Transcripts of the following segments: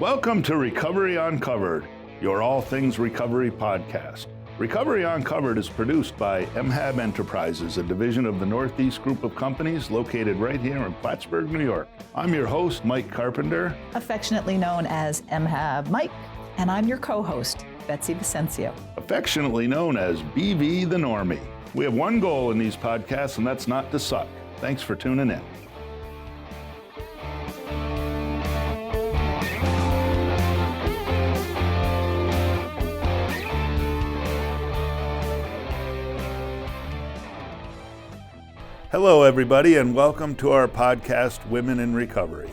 Welcome to Recovery Uncovered, your all things recovery podcast. Recovery Uncovered is produced by MHAB Enterprises, a division of the Northeast Group of Companies located right here in Plattsburgh, New York. I'm your host, Mike Carpenter. Affectionately known as MHAB Mike, and I'm your co-host, Betsy Vicencio. Affectionately known as BV the Normie. We have one goal in these podcasts, and that's not to suck. Thanks for tuning in. Hello, everybody, and welcome to our podcast, Women in Recovery.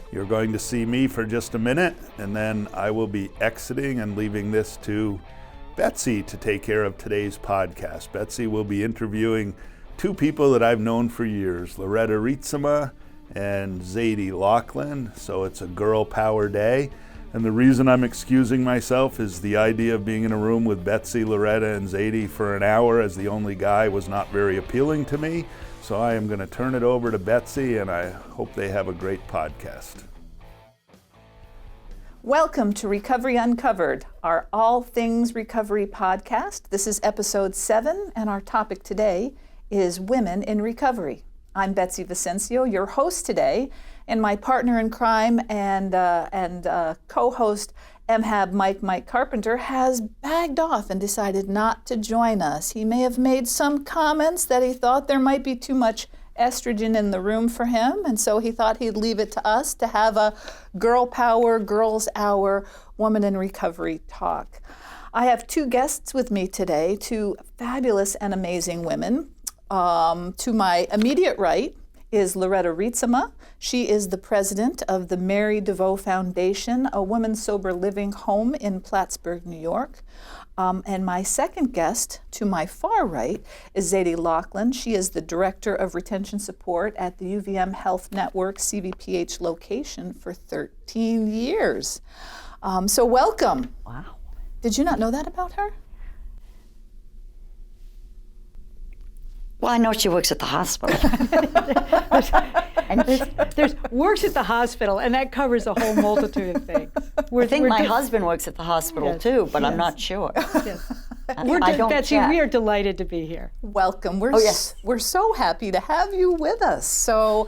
You're going to see me for just a minute, and then I will be exiting and leaving this to Betsy to take care of today's podcast. Betsy will be interviewing two people that I've known for years, Loretta Rietzema and Zadie Loughlin, so it's a girl power day. And the reason I'm excusing myself is the idea of being in a room with Betsy, Loretta, and Zadie for an hour as the only guy was not very appealing to me. So I am going to turn it over to Betsy, and I hope they have a great podcast. Welcome to Recovery Uncovered, our all things recovery podcast. This is episode 7, and our topic today is Women in Recovery. I'm Betsy Vicencio, your host today, and my partner in crime and co-host MHAB Mike Carpenter has bagged off and decided not to join us. He may have made some comments that he thought there might be too much estrogen in the room for him, and so he thought he'd leave it to us to have a girl power, girls hour, woman in recovery talk. I have two guests with me today, two fabulous and amazing women. To my immediate right is Loretta Rietzema. She is the president of the Mary DeVoe Foundation, a women's sober living home in Plattsburgh, New York. And my second guest, to my far right, is Zadie Loughlin. She is the director of retention support at the UVM Health Network CVPH location for 13 years. So welcome. Wow. Did you not know that about her? Well, I know she works at the hospital. There's works at the hospital, and that covers a whole multitude of things. I think my husband works at the hospital too, but I'm not sure. Yes. Betsy, we are delighted to be here. Welcome. We're so happy to have you with us. So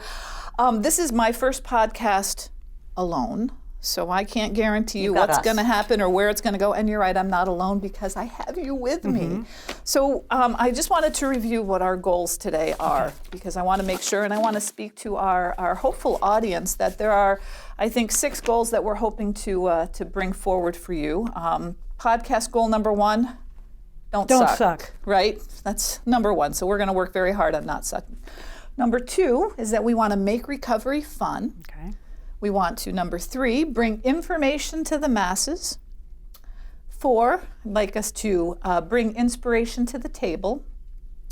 this is my first podcast alone. So I can't guarantee you what's going to happen or where it's going to go. And you're right, I'm not alone because I have you with me. So I just wanted to review what our goals today are, because I want to make sure, and I want to speak to our hopeful audience, that there are, I think, 6 goals that we're hoping to bring forward for you. Podcast goal number 1, don't suck. Right? That's number 1. So we're going to work very hard on not sucking. Number 2 is that we want to make recovery fun. Okay. We want to, number 3, bring information to the masses. 4, I'd like us to bring inspiration to the table.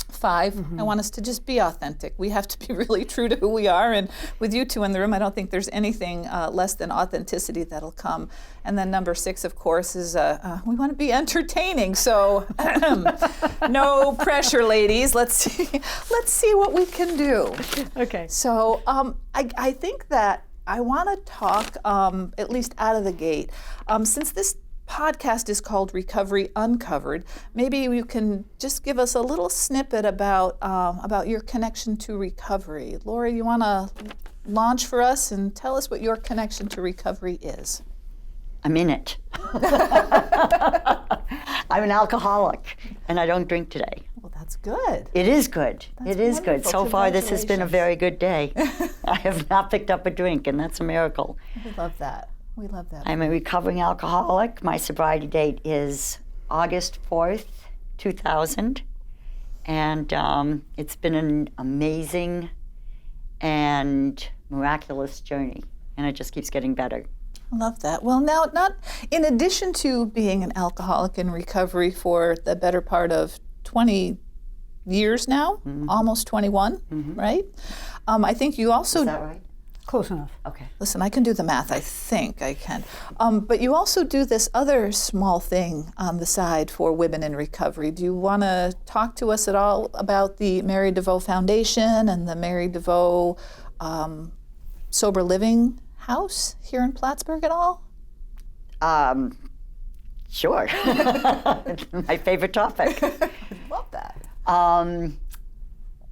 5, I want us to just be authentic. We have to be really true to who we are. And with you two in the room, I don't think there's anything less than authenticity that'll come. And then number 6, of course, is we want to be entertaining. So no pressure, ladies. Let's see what we can do. Okay. So I think that I want to talk, at least out of the gate, since this podcast is called Recovery Uncovered, maybe you can just give us a little snippet about your connection to recovery. Laura, you want to launch for us and tell us what your connection to recovery is? I'm in it. I'm an alcoholic, and I don't drink today. Well, that's good. It is good. That's it is good. wonderful. So far, this has been a very good day. I have not picked up a drink, and that's a miracle. We love that. We love that. I'm a recovering alcoholic. My sobriety date is August 4th, 2000. And it's been an amazing and miraculous journey. And it just keeps getting better. I love that. Well, now, not in addition to being an alcoholic in recovery for the better part of 20 years now, almost 21, right? I think you also... Is that right? Close enough. Okay. Listen, I can do the math. I think I can. But you also do this other small thing on the side for women in recovery. Do you want to talk to us at all about the Mary DeVoe Foundation and the Mary DeVoe Sober Living House here in Plattsburgh at all? Sure. My favorite topic. Love that.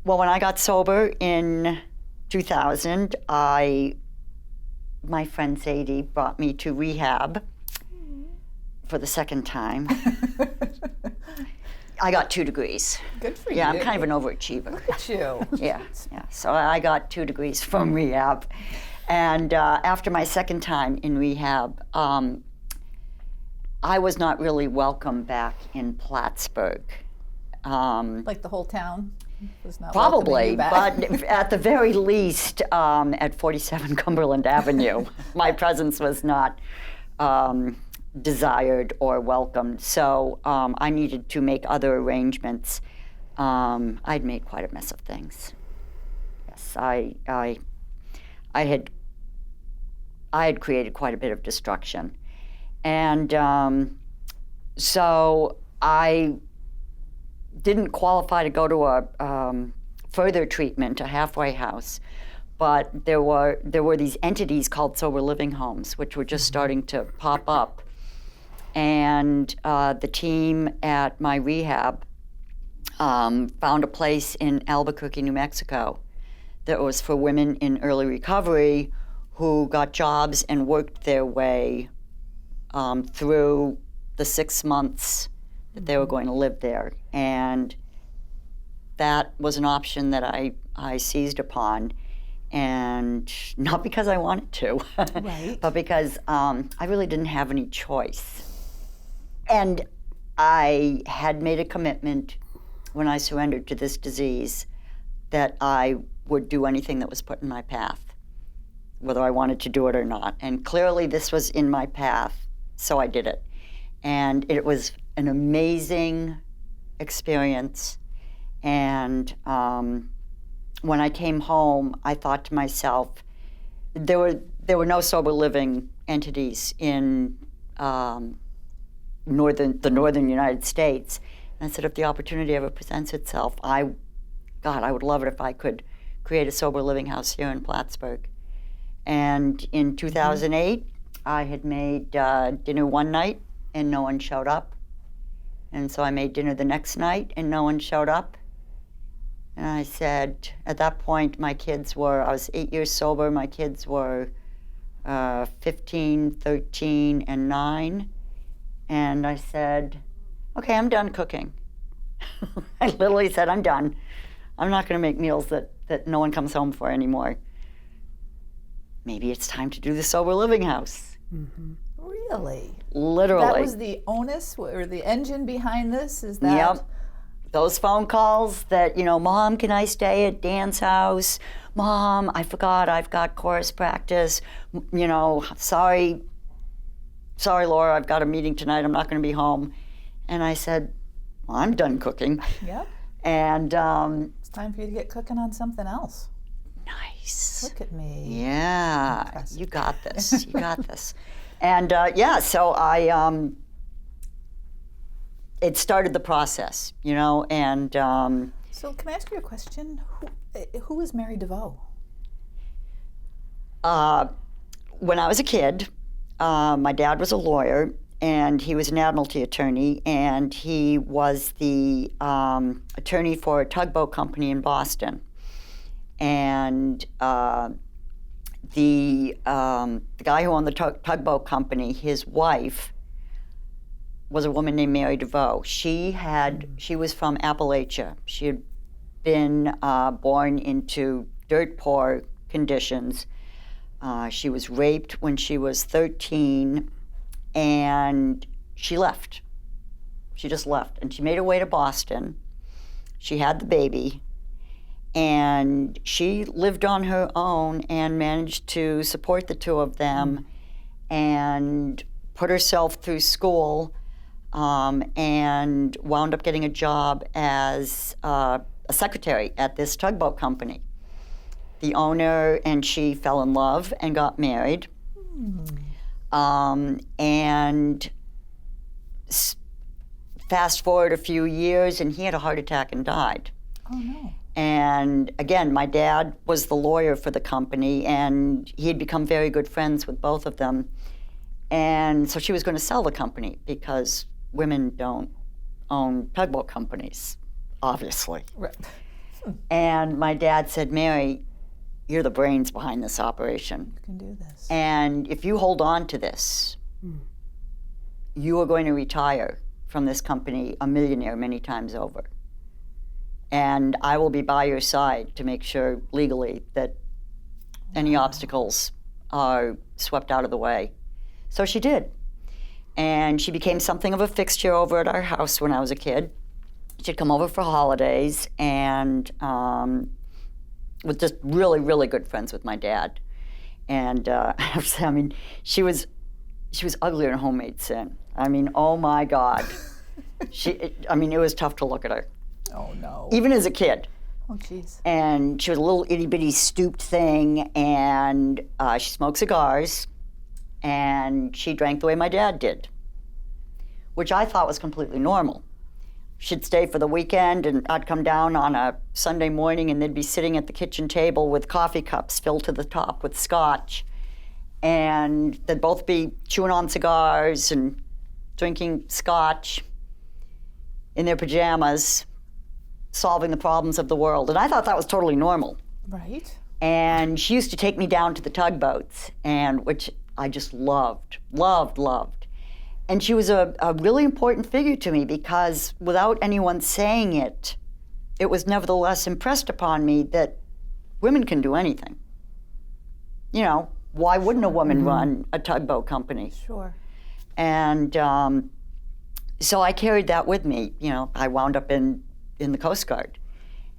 Well, when I got sober in 2000, my friend Sadie brought me to rehab for the second time. I got 2 degrees. Good for you. Yeah, I'm kind of an overachiever. Look at you. Yeah. So I got 2 degrees from rehab. And after my second time in rehab, I was not really welcome back in Plattsburgh. Like the whole town was not welcoming Probably, you back. but at the very least, at 47 Cumberland Avenue, my presence was not desired or welcomed. So I needed to make other arrangements. I'd made quite a mess of things. Yes, I had created quite a bit of destruction, and so I didn't qualify to go to a further treatment, a halfway house, but there were these entities called sober living homes, which were just starting to pop up, and the team at my rehab found a place in Albuquerque, New Mexico, that was for women in early recovery who got jobs and worked their way through the 6 months that they were going to live there. And that was an option that I seized upon, and not because I wanted to, Right. but because I really didn't have any choice. And I had made a commitment when I surrendered to this disease that I would do anything that was put in my path, whether I wanted to do it or not. And clearly this was in my path, so I did it. And it was an amazing experience. And when I came home, I thought to myself, there were no sober living entities in the northern United States. And I said, if the opportunity ever presents itself, I would love it if I could create a sober living house here in Plattsburgh. And in 2008, I had made dinner one night and no one showed up. And so I made dinner the next night and no one showed up. And I said, at that point, I was 8 years sober. My kids were 15, 13, and 9. And I said, okay, I'm done cooking. I literally said, I'm done. I'm not going to make meals that no one comes home for anymore. Maybe it's time to do the sober living house. Mm-hmm. Really? Literally. That was the onus or the engine behind this? Is that? Yep. Those phone calls that, Mom, can I stay at Dan's house? Mom, I forgot I've got chorus practice. Sorry, Laura, I've got a meeting tonight. I'm not going to be home. And I said, well, I'm done cooking. Yep. And It's time for you to get cooking on something else. nice. Look at me. Yeah, Impressive. you got this. You got this. And so it started the process, and So can I ask you a question? Who is Mary DeVoe? when I was a kid, my dad was a lawyer, and he was an admiralty attorney, and he was the attorney for a tugboat company in Boston. And the guy who owned the tugboat company, his wife, was a woman named Mary DeVoe. She was from Appalachia. She had been born into dirt poor conditions. She was raped when she was 13, and she left. She just left, and she made her way to Boston. She had the baby, and she lived on her own and managed to support the two of them and put herself through school, and wound up getting a job as a secretary at this tugboat company. The owner and she fell in love and got married. And fast forward a few years, and he had a heart attack and died. Oh, no. And again, my dad was the lawyer for the company, and he had become very good friends with both of them. And so she was going to sell the company because women don't own tugboat companies, obviously. Right. And my dad said, Mary, you're the brains behind this operation. You can do this. And if you hold on to this, you are going to retire from this company a millionaire many times over. And I will be by your side to make sure legally that any obstacles are swept out of the way. So she did. And she became something of a fixture over at our house when I was a kid. She'd come over for holidays and was just really, really good friends with my dad. And I have to say, I mean, she was uglier than homemade sin. I mean, oh my God. It was tough to look at her. Oh, no. Even as a kid. Oh, jeez. And she was a little itty-bitty stooped thing, and she smoked cigars, and she drank the way my dad did, which I thought was completely normal. She'd stay for the weekend, and I'd come down on a Sunday morning, and they'd be sitting at the kitchen table with coffee cups filled to the top with scotch, and they'd both be chewing on cigars and drinking scotch in their pajamas, solving the problems of the world. And I thought that was totally normal. Right. And she used to take me down to the tugboats, and which I just loved. And she was a really important figure to me because without anyone saying it, it was nevertheless impressed upon me that women can do anything. You know, why wouldn't a woman run a tugboat company? Sure. And so I carried that with me. You know, I wound up in the Coast Guard.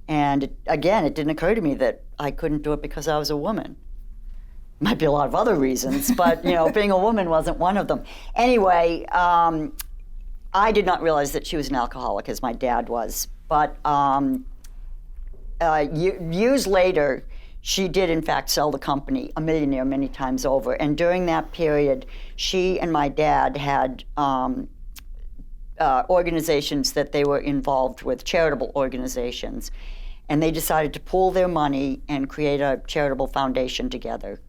And it didn't occur to me that I couldn't do it because I was a woman. Might be a lot of other reasons, but you know, being a woman wasn't one of them. Anyway, I did not realize that she was an alcoholic as my dad was. But years later, she did in fact sell the company, a millionaire many times over. And during that period, she and my dad had organizations that they were involved with, charitable organizations. And they decided to pool their money and create a charitable foundation together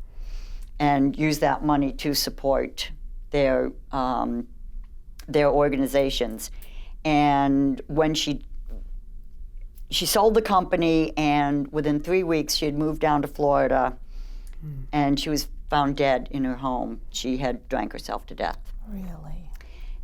and use that money to support their organizations. And when she sold the company, and within 3 weeks she had moved down to Florida, and she was found dead in her home. She had drank herself to death. Really?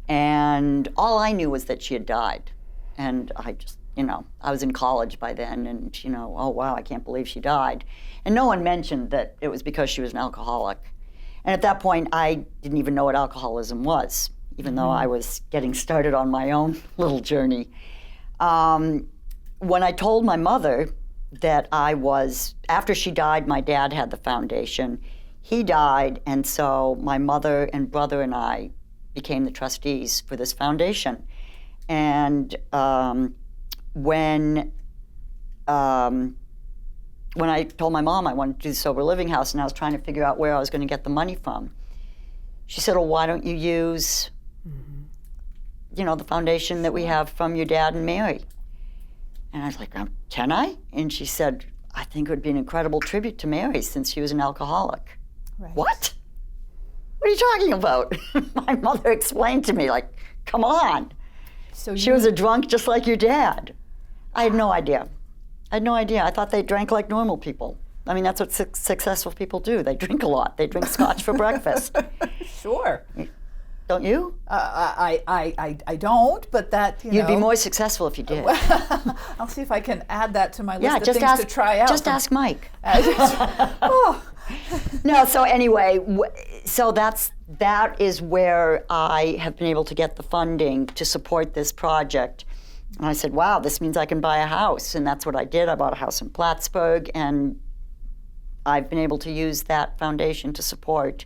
And all I knew was that she had died. And I just, you know, I was in college by then, and, you know, oh, wow, I can't believe she died. And no one mentioned that it was because she was an alcoholic. And at that point, I didn't even know what alcoholism was, even though I was getting started on my own little journey. When I told my mother that after she died, my dad had the foundation. He died, and so my mother and brother and I became the trustees for this foundation. And when I told my mom I wanted to do the Sober Living House and I was trying to figure out where I was going to get the money from, she said, well, why don't you use, you know, the foundation that we have from your dad and Mary? And I was like, can I? And she said, I think it would be an incredible tribute to Mary since she was an alcoholic. Right. What? What are you talking about? My mother explained to me, like, come on. So She was a drunk just like your dad. I had no idea. I thought they drank like normal people. I mean, that's what successful people do. They drink a lot. They drink scotch for breakfast. Sure. Don't you? I don't, but that, You'd be more successful if you did. I'll see if I can add that to my list Yeah, of just things to try out. Just ask Mike. Oh. No, so anyway, so that is where I have been able to get the funding to support this project. And I said, wow, this means I can buy a house. And that's what I did. I bought a house in Plattsburgh, and I've been able to use that foundation to support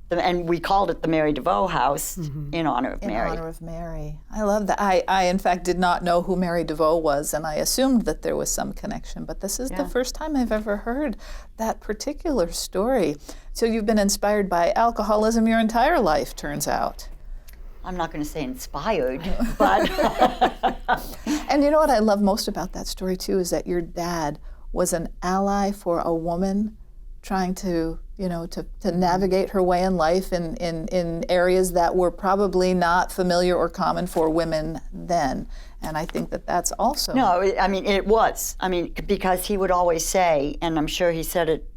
them. And we called it the Mary DeVoe House in honor of Mary. In honor of Mary. I love that. I, in fact, did not know who Mary DeVoe was, and I assumed that there was some connection, but this is the first time I've ever heard that particular story. So you've been inspired by alcoholism your entire life, turns out. I'm not going to say inspired, but... And you know what I love most about that story, too, is that your dad was an ally for a woman trying to, to navigate her way in life in areas that were probably not familiar or common for women then. And I think that that's also... No, I mean, it was. I mean, because he would always say, and I'm sure he said it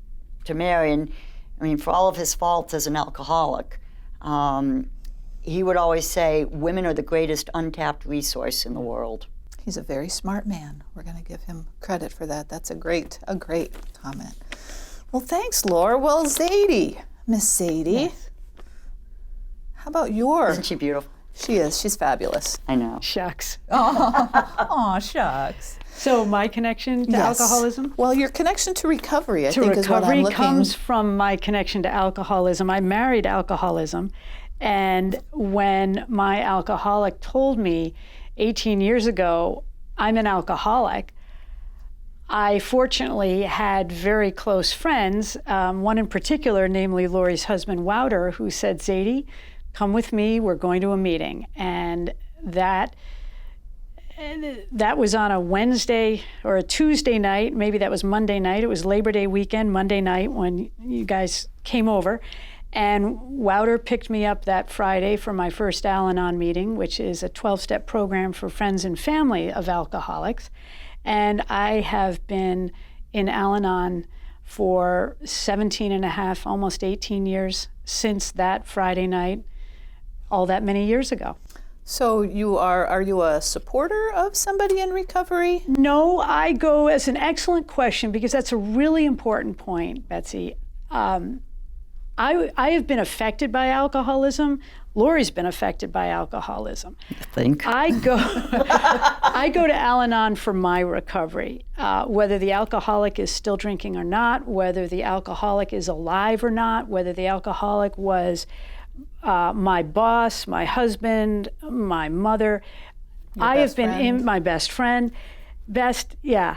to Marion, I mean, for all of his faults as an alcoholic, he would always say, women are the greatest untapped resource in the world. He's a very smart man. We're going to give him credit for that. That's a great comment. Well, thanks, Laura. Well, Zadie, Miss Zadie, Yes. how about your... Isn't she beautiful? She is. She's fabulous. I know. Shucks. Aw, shucks. So my connection to Yes. alcoholism? Well, your connection to recovery, I To think, is what I'm recovery looking... comes from my connection to alcoholism. I married alcoholism, and when my alcoholic told me 18 years ago, I'm an alcoholic, I fortunately had very close friends, one in particular, namely Lori's husband, Wouter, who said, Zadie, come with me, we're going to a meeting. And that was on a Wednesday or a Tuesday night, maybe that was Monday night. It was Labor Day weekend, Monday night, when you guys came over. And Wouter picked me up that Friday for my first Al-Anon meeting, which is a 12-step program for friends and family of alcoholics. And I have been in Al-Anon for 17 and a half, almost 18 years since that Friday night, all that many years ago. So are you a supporter of somebody in recovery? No, I go as an excellent question, because that's a really important point, Betsy. I have been affected by alcoholism. Lori's been affected by alcoholism. I think. I go to Al-Anon for my recovery, whether the alcoholic is still drinking or not, whether the alcoholic is alive or not, whether the alcoholic was my boss, my husband, my mother. I have been in my best friend. Yeah.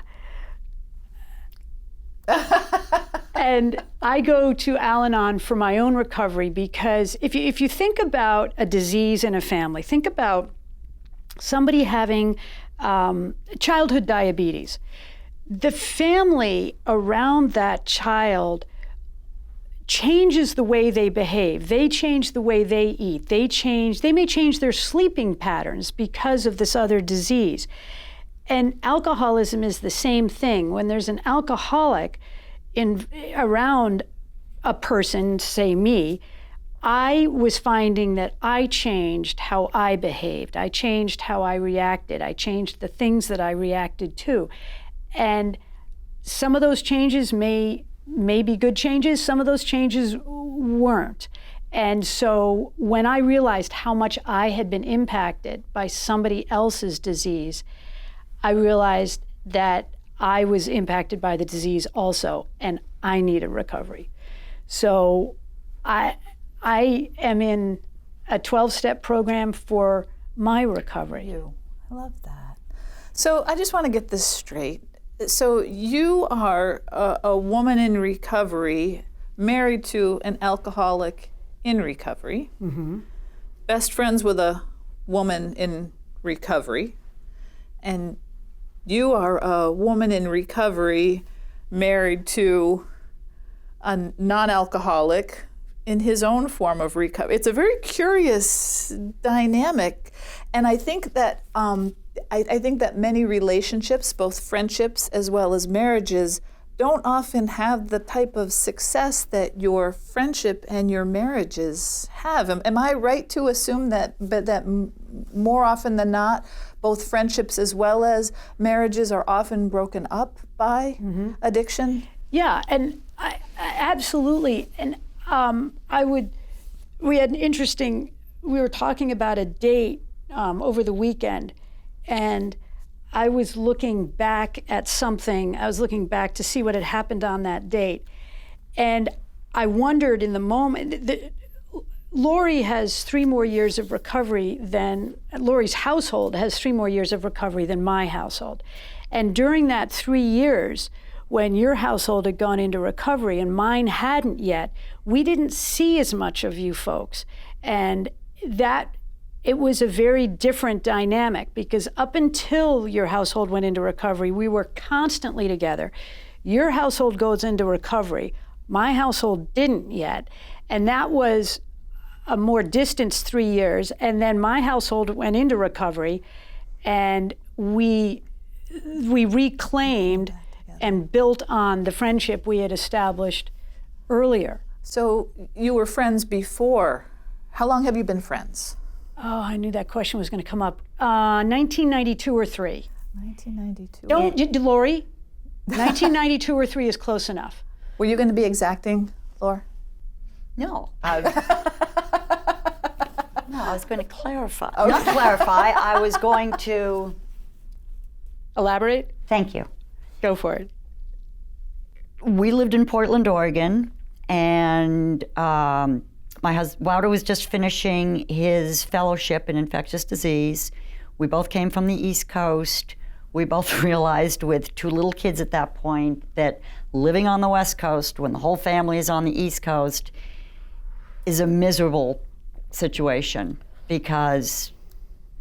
And I go to Al-Anon for my own recovery, because if you think about a disease in a family, think about somebody having childhood diabetes. The family around that child changes the way they behave. They change the way they eat. They may change their sleeping patterns because of this other disease. And alcoholism is the same thing. When there's an alcoholic around a person, say me, I was finding that I changed how I behaved. I changed how I reacted. I changed the things that I reacted to. And some of those changes may be good changes. Some of those changes weren't. And so when I realized how much I had been impacted by somebody else's disease, I realized that I was impacted by the disease also, and I need a recovery. So I am in a 12-step program for my recovery. I love that. So I just want to get this straight. So you are a woman in recovery, married to an alcoholic in recovery, best friends with a woman in recovery, and you are a woman in recovery married to a non-alcoholic in his own form of recovery. It's a very curious dynamic, and I think that I think that many relationships, both friendships as well as marriages, don't often have the type of success that your friendship and your marriages have. Am I right to assume that more often than not, both friendships as well as marriages are often broken up by addiction? Yeah, and I absolutely. And we were talking about a date over the weekend, and I was looking back at something. I was looking back to see what had happened on that date. And I wondered in the moment, Lori's household has 3 more years of recovery than my household. And during that 3 years, when your household had gone into recovery and mine hadn't yet, we didn't see as much of you folks. And it was a very different dynamic, because up until your household went into recovery, we were constantly together. Your household goes into recovery, My household didn't yet. And that was a more distanced 3 years. And then my household went into recovery, and we reclaimed and built on the friendship we had established earlier. So you were friends before. How long have you been friends? Oh, I knew that question was going to come up. 1992 or 3. 1992. Don't, Lori, 1992 or 3 is close enough. Were you going to be exacting, Laura? No. I was going to clarify. Oh. Not clarify, I was going to... Elaborate? Thank you. Go for it. We lived in Portland, Oregon, and my husband, Wouter, was just finishing his fellowship in infectious disease. We both came from the East Coast. We both realized with 2 little kids at that point that living on the West Coast when the whole family is on the East Coast is a miserable situation, because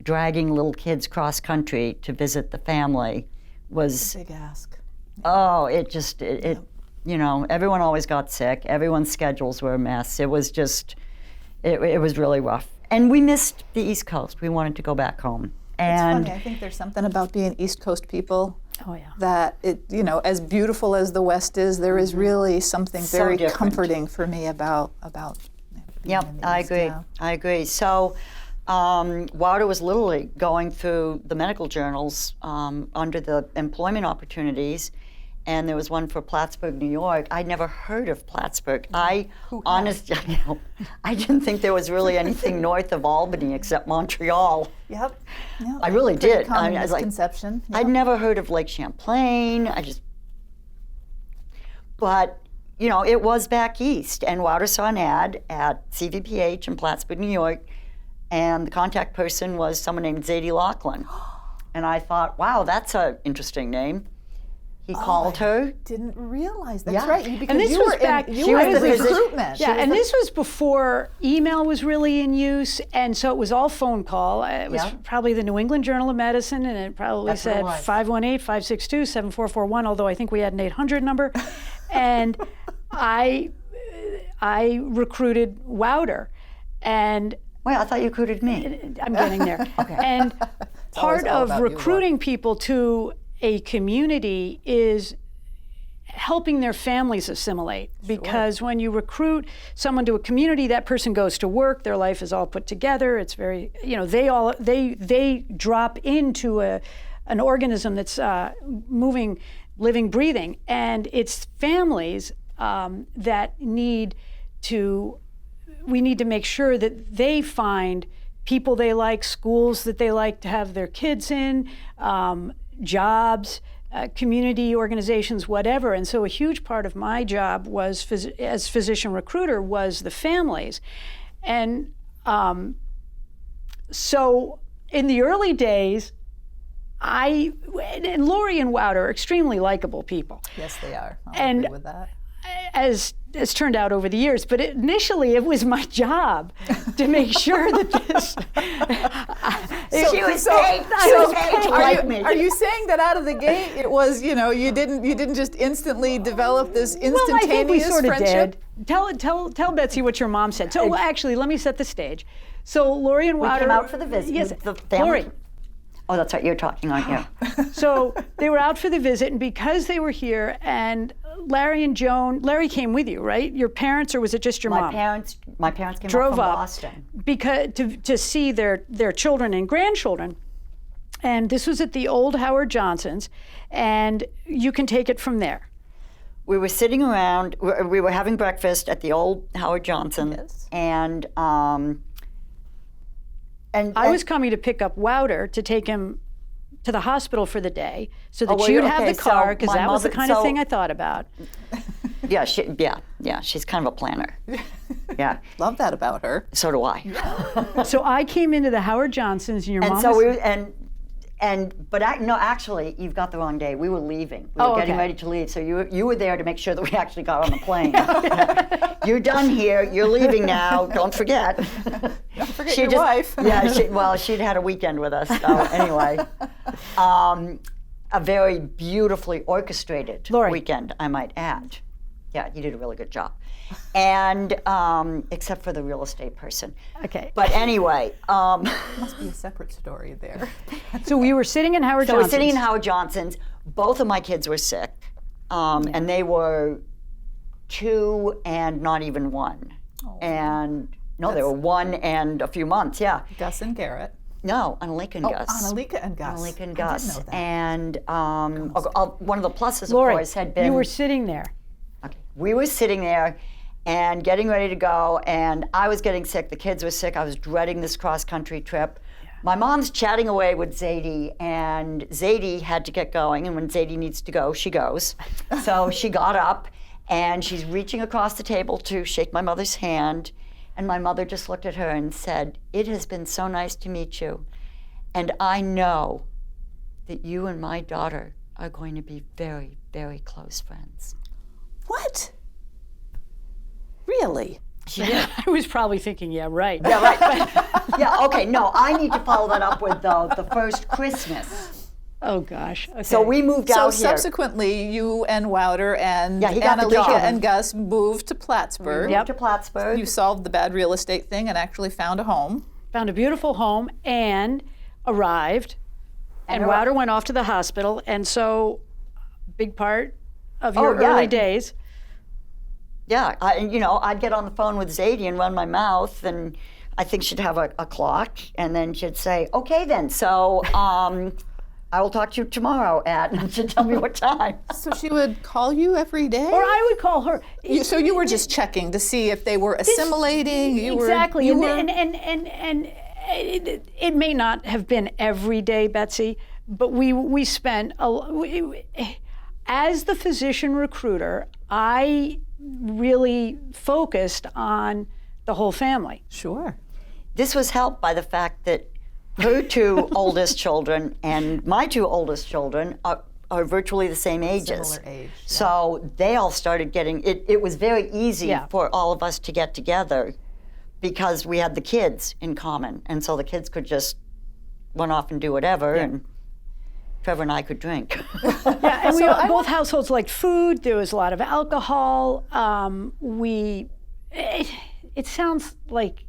dragging little kids cross country to visit the family was... Big ask. Oh, it you know, everyone always got sick. Everyone's schedules were a mess. It was just, it was really rough. And we missed the East Coast. We wanted to go back home. And it's funny, I think there's something about being East Coast people yeah. that it, you know, as beautiful as the West is, there is really something So very different. Comforting for me about being Yep, in the I East, agree. yeah. I agree. So Wouter was literally going through the medical journals under the employment opportunities, and there was one for Plattsburgh, New York. I'd never heard of Plattsburgh. I didn't think there was really anything north of Albany except Montreal. Yep. I really Pretty did. common I was like, misconception. Yep. I'd never heard of Lake Champlain. But you know, it was back east, and Wouter saw an ad at CVPH in Plattsburgh, New York, and the contact person was someone named Zadie Laughlin. And I thought, wow, that's an interesting name. He called her. Didn't realize. That's Yeah. right. Because And this you was were back- in, she you were in was the the physician. recruitment. Yeah, and this was before email was really in use, and so it was all phone call. It was Yeah. probably the New England Journal of Medicine, and it probably That's what it said was. 518-562-7441, although I think we had an 800 number. And I recruited Wouter, and Wait, I thought you recruited me. I'm getting there. And part all of about you, recruiting people to a community is helping their families assimilate. Because when you recruit someone to a community, that person goes to work, their life is all put together. It's very, you know, they drop into an organism that's moving, living, breathing, and it's families that we need to make sure that they find people they like, schools that they like to have their kids in, jobs, community organizations, whatever. And so a huge part of my job was, as physician recruiter, was the families. And so in the early days, and Lori and Wouter are extremely likable people. Yes, they are. I'll And- agree with that. As it's turned out over the years, but initially it was my job to make sure that this. She was paid to like me. Are you saying that out of the gate it was, you know, you didn't just instantly develop this Well, I think we instantaneous sort of friendship? did. Tell Betsy what your mom said. So well, actually, let me set the stage. So Lori and Wouter came out for the visit. Yes, The family. Lori. Oh, that's right, you're talking, aren't you? So they were out for the visit, and because they were here, and Larry and Joan, Larry came with you, right? Your parents, or was it just your My mom? parents came Drove up from up Boston. because to see their children and grandchildren. And this was at the old Howard Johnson's, and you can take it from there. We were sitting around, we were having breakfast at the old Howard Johnson. Yes. And I was coming to pick up Wouter to take him to the hospital for the day so that well, you'd you're- have okay, the car, so because my that was the mother- kind of so- thing I thought about. yeah, she's kind of a planner. Yeah, Love that about her. so do I. So I came into the Howard Johnson's, and your And mom so was, actually, you've got the wrong day. We were leaving. We were Oh, getting okay. ready to leave. So you were there to make sure that we actually got on the plane. You're done here. You're leaving now. Don't forget. Don't forget your wife. Yeah. She'd had a weekend with us. So anyway, a very beautifully orchestrated Lori. weekend, I might add. Yeah, you did a really good job. And except for the real estate person. Okay. But anyway, Must be a separate story there. So we were sitting in Howard so Johnson's. we're sitting in Howard Johnson's. Both of my kids were sick, and they were 2 and not even 1. And no, they were 1 and a few months. Yeah. Gus and Garrett. No, Annalika and Gus. Annalika and Gus. Annalika and I Gus. didn't know that. And one of the pluses, Lori, of course, had been you were sitting there. Okay. We were sitting there and getting ready to go, and I was getting sick. The kids were sick. I was dreading this cross-country trip. My mom's chatting away with Zadie, and Zadie had to get going, and when Zadie needs to go, she goes. So she got up, and she's reaching across the table to shake my mother's hand, and my mother just looked at her and said, "It has been so nice to meet you, and I know that you and my daughter are going to be very, very close friends." What? Really? She did. I was probably thinking, yeah, right. Yeah, right. Yeah, okay, no, I need to follow that up with the first Christmas. Oh, gosh. Okay. So we moved So out here. subsequently, you and Wouter and Yeah, he got the job. Annalika and Gus moved to Plattsburgh. Moved to Plattsburgh. You solved the bad real estate thing and actually found a home. Found a beautiful home and arrived. And Wouter went off to the hospital. And so, big part of your yeah. early days. Yeah, I'd get on the phone with Zadie and run my mouth, and I think she'd have a clock, and then she'd say, "Okay, then, so I will talk to you tomorrow at," and she'd tell me what time. So she would call you every day? Or I would call her. So you were just checking to see if they were assimilating? Exactly. And it may not have been every day, Betsy, but we spent, as the physician recruiter, I really focused on the whole family. Sure. This was helped by the fact that her 2 oldest children and my 2 oldest children are virtually the same ages. Similar age, yeah. So they all started getting, it was very easy Yeah. for all of us to get together because we had the kids in common. And so the kids could just run off and do whatever, and Trevor and I could drink. Yeah, and both households liked food. There was a lot of alcohol. It sounds like,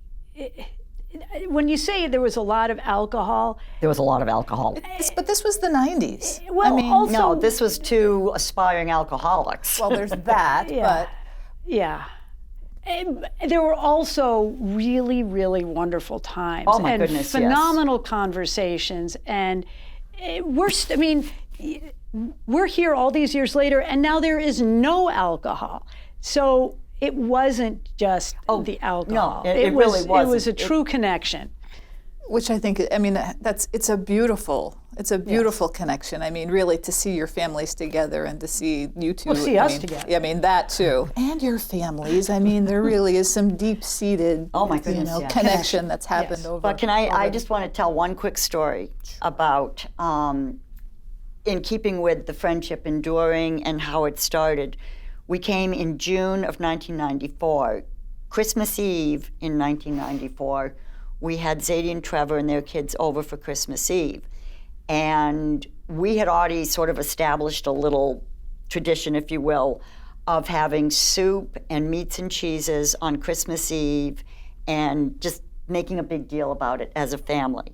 when you say there was a lot of alcohol. There was a lot of alcohol. But this was the 90s. Well, also, No, this was 2 aspiring alcoholics. Well, there's that, but yeah. And there were also really, really wonderful times. Oh, my and goodness, yes. phenomenal conversations. And we're here all these years later, and now there is no alcohol. So it wasn't just the alcohol. No, it really wasn't. It was a true connection. which I think, I mean, it's a beautiful connection. I mean, really, to see your families together and to see you two. Well, see I us mean, together. I mean, that too. And your families. I mean, there really is some deep-seated, Oh, my goodness, yes. connection that's happened over. But can I just want to tell one quick story about, in keeping with the friendship enduring and how it started. We came in June of 1994. Christmas Eve in 1994, we had Zadie and Trevor and their kids over for Christmas Eve. And we had already sort of established a little tradition, if you will, of having soup and meats and cheeses on Christmas Eve and just making a big deal about it as a family.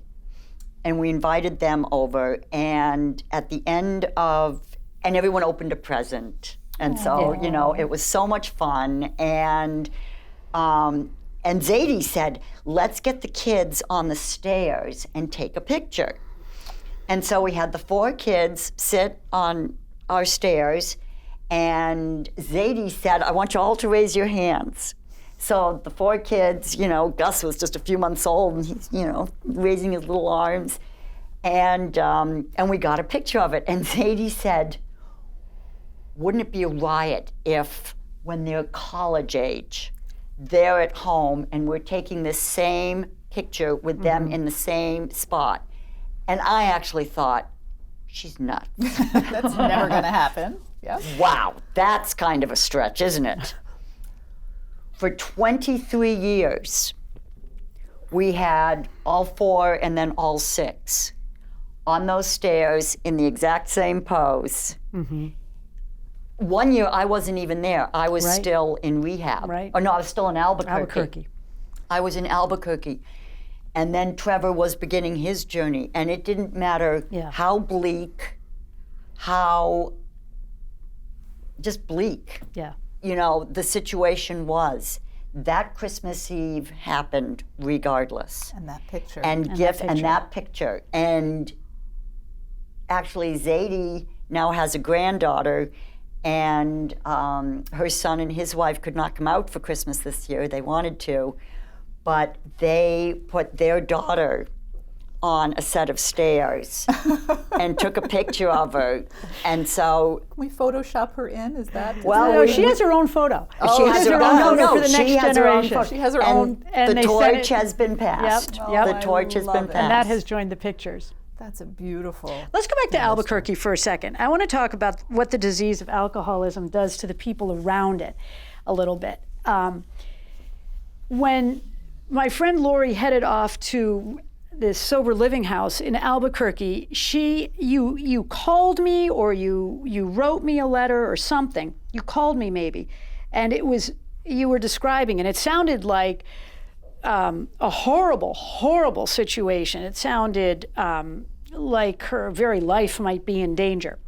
And we invited them over, and at the end of, and everyone opened a present. And so, you know, it was so much fun. And Zadie said, let's get the kids on the stairs and take a picture. And so we had the 4 kids sit on our stairs, and Zadie said, I want you all to raise your hands. So the 4 kids, you know, Gus was just a few months old, and he's, you know, raising his little arms. And we got a picture of it. And Zadie said, wouldn't it be a riot if, when they're college age, they're at home and we're taking this same picture with them in the same spot? And I actually thought, she's nuts. That's never going to happen. Yeah. Wow, that's kind of a stretch, isn't it? For 23 years, we had all 4 and then all 6 on those stairs in the exact same pose. 1 year I wasn't even there. I was Right. still in rehab. Right. Or no, I was still in Albuquerque. I was in Albuquerque. And then Trevor was beginning his journey. And it didn't matter Yeah. how bleak, how just bleak, Yeah. the situation was. That Christmas Eve happened regardless. And that picture. And picture. that picture. And actually, Zadie now has a granddaughter, and her son and his wife could not come out for Christmas this year. They wanted to, but they put their daughter on a set of stairs and took a picture of her. And so, Can we Photoshop her in? Is that? well, No, she has her own photo. she has her own photo photo for the She next has her own generation. photo. She has her And own. And the they sent torch it- has been passed. Yep. The I torch has love been it. passed. And that has joined the pictures. That's a beautiful. Let's go back to Albuquerque for a second. I want to talk about what the disease of alcoholism does to the people around it a little bit. When my friend Lori headed off to this sober living house in Albuquerque, you called me, or you wrote me a letter or something. You called me maybe, and you were describing, and it sounded like a horrible, horrible situation. It sounded like her very life might be in danger.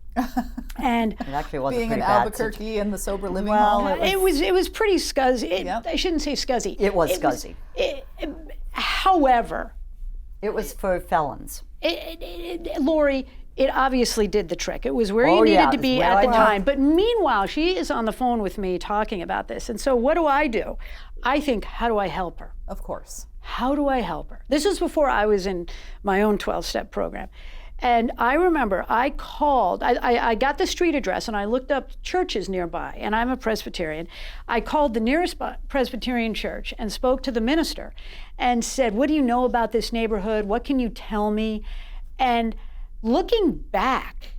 And It actually wasn't Being in pretty bad. Albuquerque in the sober living Well, home. it was pretty scuzzy. Yep. I shouldn't say scuzzy. It was scuzzy. However, It was for felons. Lori, it obviously did the trick. It was where Oh, you needed yeah, to it be was where at I the was. time. But meanwhile, she is on the phone with me talking about this. And so what do? I think, how do I help her? Of course. How do I help her? This was before I was in my own 12-step program. And I remember I called, I got the street address and I looked up churches nearby, and I'm a Presbyterian. I called the nearest Presbyterian church and spoke to the minister and said, what do you know about this neighborhood? What can you tell me? And looking back,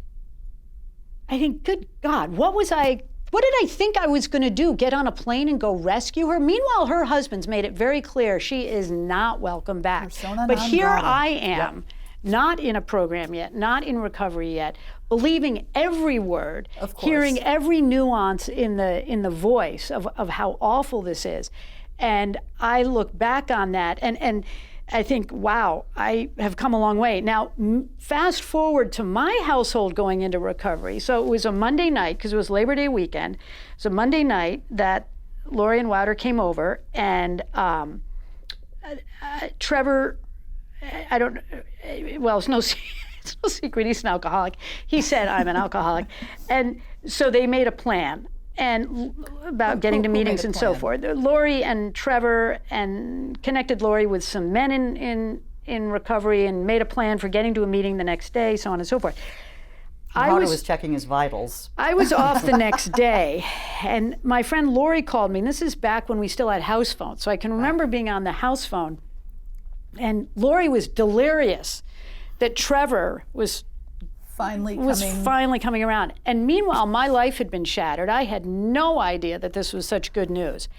I think, good God, what did I think I was going to do? Get on a plane and go rescue her? Meanwhile, her husband's made it very clear she is not welcome back. Persona But non here grata. I am, not in a program yet, not in recovery yet, believing every word, Of course. hearing every nuance in the voice of how awful this is. And I look back on that and I think, wow, I have come a long way. Now, fast forward to my household going into recovery. So it was a Monday night, because it was Labor Day weekend. It's a Monday night that Lori and Wouter came over, and Trevor, it's no secret, he's an alcoholic. He said, I'm an alcoholic. And so they made a plan about getting to Who made meetings a and so plan? forth. Lori and Trevor and connected Lori with some men in recovery and made a plan for getting to a meeting the next day, so on and so forth. Wouter was checking his vitals. I was off the next day, and my friend Lori called me, and this is back when we still had house phones, so I can remember being on the house phone, and Lori was delirious that Trevor was Finally coming around. And meanwhile, my life had been shattered. I had no idea that this was such good news.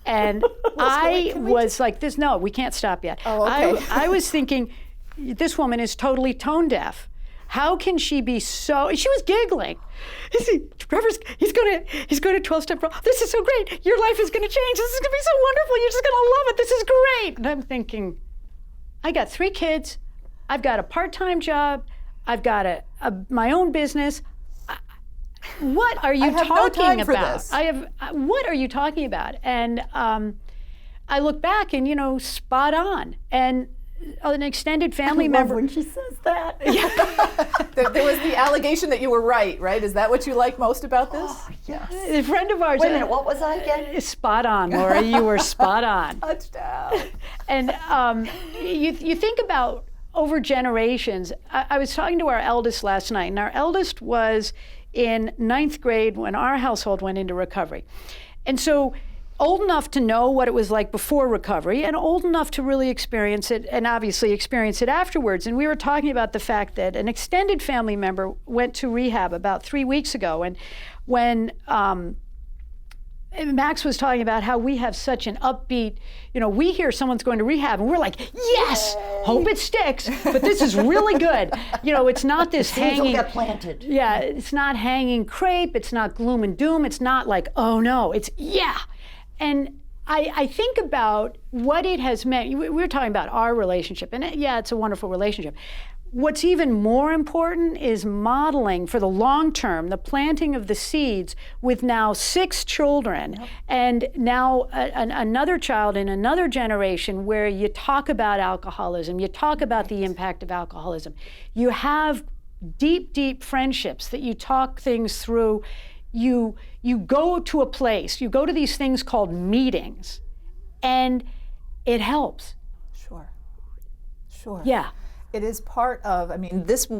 And I was like, no, we can't stop yet. Oh, okay. I was thinking, this woman is totally tone deaf. How can she be so? She was giggling. Trevor's, he's going to 12-step. This is so great. Your life is going to change. This is going to be so wonderful. You're just going to love it. This is great. And I'm thinking, I got 3 kids. I've got a part-time job. I've got my own business. What are you have no talking time for about? this. What are you talking about? And I look back and, spot on. And an extended family member. when she says that. There was the allegation that you were right? Is that what you like most about this? Yes. A friend of ours. Wait a minute, what was I again? Spot on, Laura. You were spot on. Touchdown. And you think about over generations. I was talking to our eldest last night, and our eldest was in 9th grade when our household went into recovery. And so old enough to know what it was like before recovery and old enough to really experience it and obviously experience it afterwards. And we were talking about the fact that an extended family member went to rehab about 3 weeks ago. And when Max was talking about how we have such an upbeat, we hear someone's going to rehab and we're like, yes, Hope it sticks, but this is really good. You know, it's not this Seeds will hanging. get planted. Yeah, it's not hanging crepe. It's not gloom and doom. It's not like, oh no, it's yeah. And I think about what it has meant. We were talking about our relationship, and yeah, it's a wonderful relationship. What's even more important is modeling for the long term, the planting of the seeds with now 6 children and now another child in another generation where you talk about alcoholism, you talk about the impact of alcoholism. You have deep, deep friendships that you talk things through. You go to a place, you go to these things called meetings, and it helps. Sure. Yeah. It is part of, I mean, this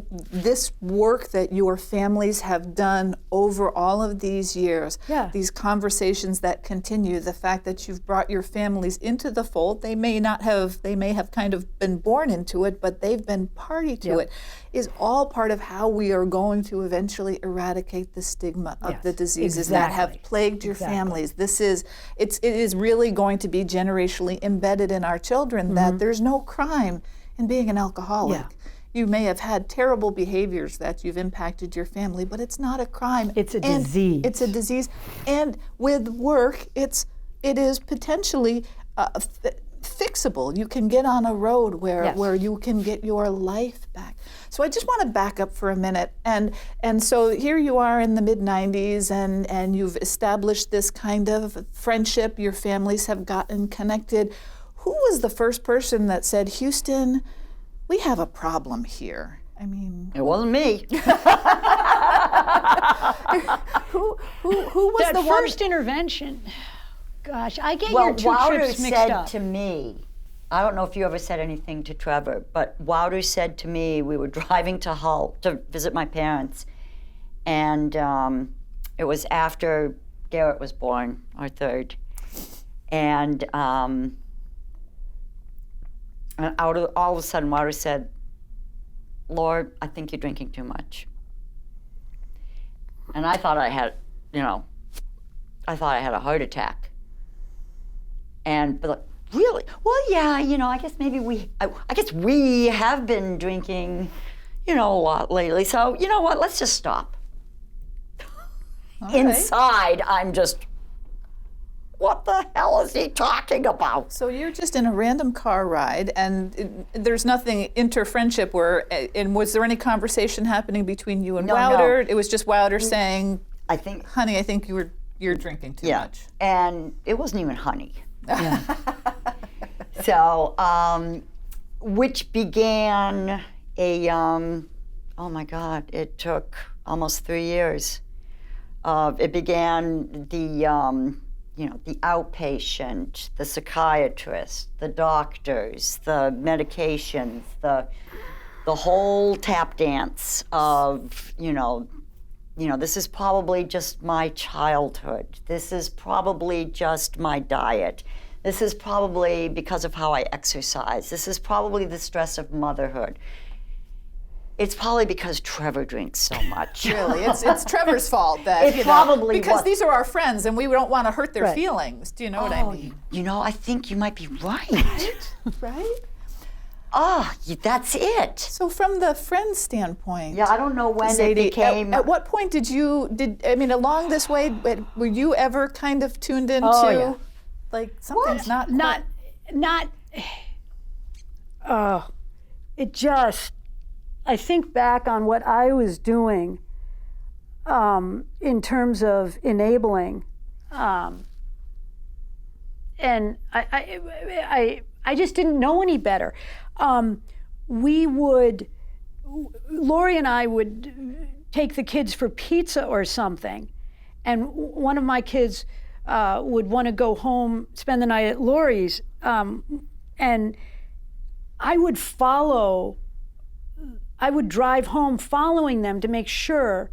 work that your families have done over all of these years, these conversations that continue, the fact that you've brought your families into the fold, they may have kind of been born into it, but they've been party to it, is all part of how we are going to eventually eradicate the stigma of the diseases that have plagued your families. It is really going to be generationally embedded in our children that there's no crime in being an alcoholic. Yeah. You may have had terrible behaviors that you've impacted your family, but it's not a crime. It's a disease. It's a disease. And with work, it is potentially fixable. You can get on a road where you can get your life back. So I just want to back up for a minute. And so here you are in the mid-90s, and you've established this kind of friendship. Your families have gotten connected. Who was the first person that said, Houston, we have a problem here? I mean, it wasn't me. who was that the first one? intervention? Gosh, I get your two Wouter trips mixed said up. to me, I don't know if you ever said anything to Trevor, but Wouter said to me, we were driving to Hull to visit my parents, and it was after Garrett was born, our third, and all of a sudden, Wouter said, Lord, I think you're drinking too much. And I thought I had a heart attack. But like, really? Well, yeah, I guess maybe I guess we have been drinking, a lot lately. So, you know what, let's just stop. Inside, I'm just, what the hell is he talking about? So you're just in a random car ride, and there's nothing inter-friendship and was there any conversation happening between you and Wouter? No. It was just Wouter saying, honey, I think you're drinking too much. And it wasn't even honey. Yeah. So, which began oh my God, it took almost 3 years. It began the outpatient, the psychiatrist, the doctors, the medications, the whole tap dance of, this is probably just my childhood. This is probably just my diet. This is probably because of how I exercise. This is probably the stress of motherhood. It's probably because Trevor drinks so much. Really, it's Trevor's fault that because these are our friends and we don't want to hurt their feelings. Do you know what I mean? I think you might be right. Right? That's it. So from the friend standpoint, I don't know when Zadie, it became. At what point along this way, were you ever kind of tuned into, like something's not. It just. I think back on what I was doing in terms of enabling, and I just didn't know any better. Lori and I would take the kids for pizza or something, and one of my kids would want to go home, spend the night at Lori's, and I would drive home following them to make sure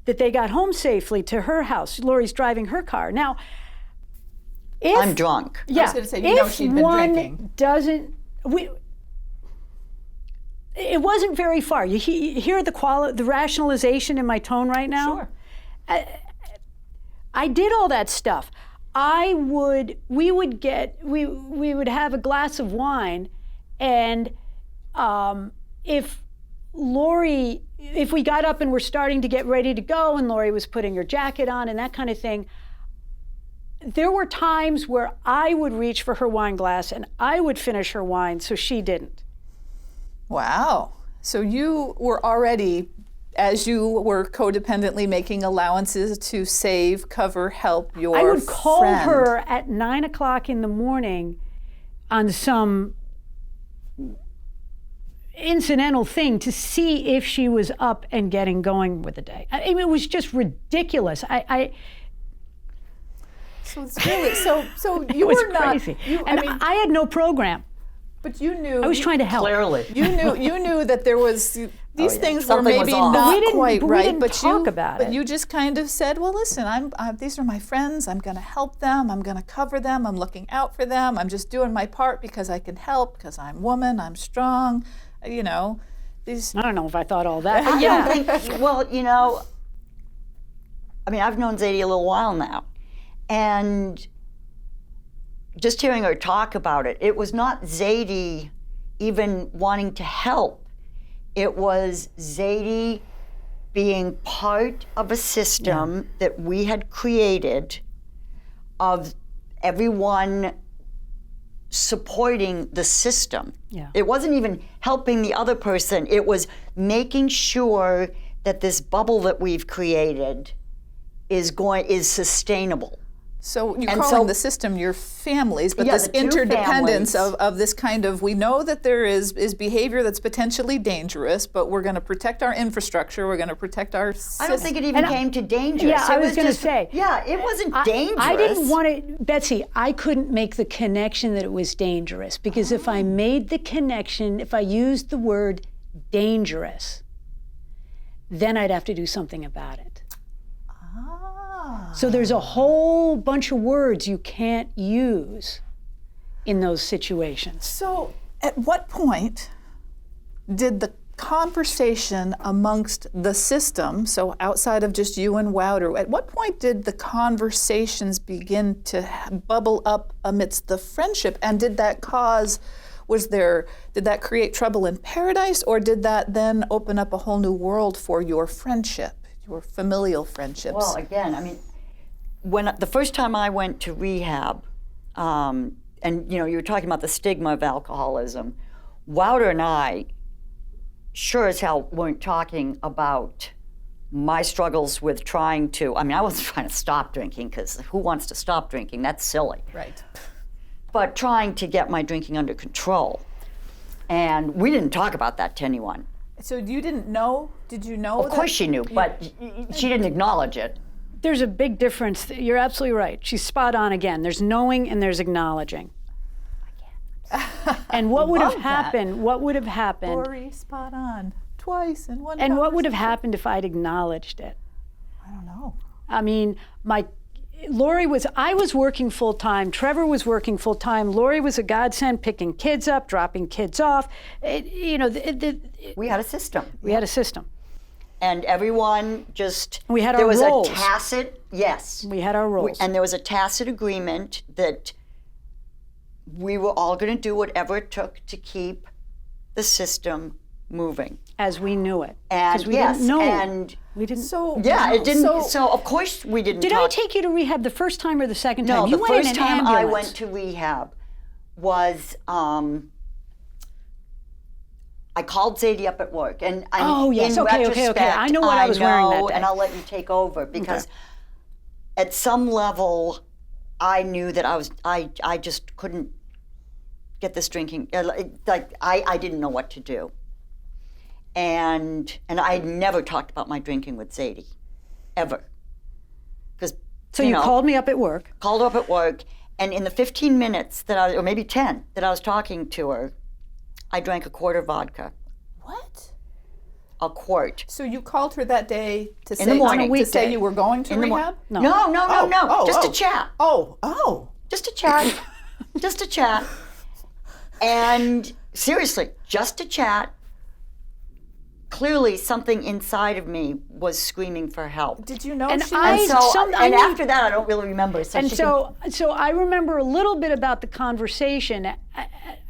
that they got home safely to her house. Lori's driving her car. Now, if I'm drunk. I was going to say, she'd been drinking. It wasn't very far. You hear the rationalization in my tone right now? Sure. I did all that stuff. We would have a glass of wine, and if we got up and were starting to get ready to go and Lori was putting her jacket on and that kind of thing, there were times where I would reach for her wine glass and I would finish her wine so she didn't. Wow. So you were already, as you were codependently making allowances to save, cover, help your friend. I would call her at 9 o'clock in the morning on some incidental thing to see if she was up and getting going with the day. I mean, it was just ridiculous. So it's really, so you it was were not, crazy. I had no program. but you knew. I was trying to help. Clearly. You knew that there was, these things were Something was maybe off. not But we didn't- quite but we right, didn't talk about but it. you just kind of said, well, listen, these are my friends, I'm gonna help them, I'm gonna cover them, I'm looking out for them, I'm just doing my part because I can help, because I'm woman, I'm strong, these. I don't know if I thought all that. I don't think, well, I mean, I've known Zadie a little while now. And just hearing her talk about it, it was not Zadie even wanting to help. It was Zadie being part of a system that we had created of everyone supporting the system. Yeah. It wasn't even helping the other person. It was making sure that this bubble that we've created is sustainable. So you're And calling so- the system your families, but Yeah, this the two interdependence families. of this kind of, we know that there is behavior that's potentially dangerous, but we're going to protect our infrastructure, we're going to protect our I don't think it even came to dangerous. Yeah, I It was gonna just- say. Yeah, it wasn't dangerous. I didn't want to, Betsy, I couldn't make the connection that it was dangerous because if I made the connection, if I used the word dangerous, then I'd have to do something about it. So there's a whole bunch of words you can't use in those situations. So at what point did the conversation amongst the system, so outside of just you and Wouter, at what point did the conversations begin to bubble up amidst the friendship? And did that did that create trouble in paradise, or did that then open up a whole new world for your friendship, your familial friendships? Well, again, I mean, when the first time I went to rehab, and you were talking about the stigma of alcoholism, Wouter and I sure as hell weren't talking about my struggles with trying to, I wasn't trying to stop drinking, because who wants to stop drinking? That's silly. Right. But trying to get my drinking under control. And we didn't talk about that to anyone. So you didn't know? Did you know? Of course she knew, but she didn't acknowledge it. There's a big difference. You're absolutely right. She's spot on again. There's knowing and there's acknowledging. And what would have Love that. happened? What would have happened? Lori, spot on. Twice in one And what would have conversation. happened if I'd acknowledged it? I don't know. I mean, I was working full time. Trevor was working full time. Lori was a godsend, picking kids up, dropping kids off. We had a system. We had a system. And everyone just, We had there our was roles. a tacit, yes. We had our roles. And there was a tacit agreement that we were all going to do whatever it took to keep the system moving. as we knew it. And Because we yes, didn't know. and We didn't. So yeah, it didn't. So, So, of course we didn't. Did I talk. take you to rehab the first time or the second No, time? You the went in first an time I ambulance. went to rehab was I called Zadie up at work, and Oh, yes. in Okay. retrospect, I know what I was wearing that day. and I'll let you take over because at some level, I knew that I just couldn't get this drinking. I didn't know what to do, and I had never talked about my drinking with Zadie, ever, because So you called me up at work. called her up at work, and in the 15 minutes or maybe 10 that I was talking to her, I drank a quart of vodka. what? A quart. So you called her that day to say the morning. to say weekday. you were going to In the rehab? No, just to chat. Oh. Just to chat. Just to chat. And seriously, just to chat. clearly something inside of me was screaming for help. Did you know And she I- was? After that, I don't really remember. So And she so I remember a little bit about the conversation.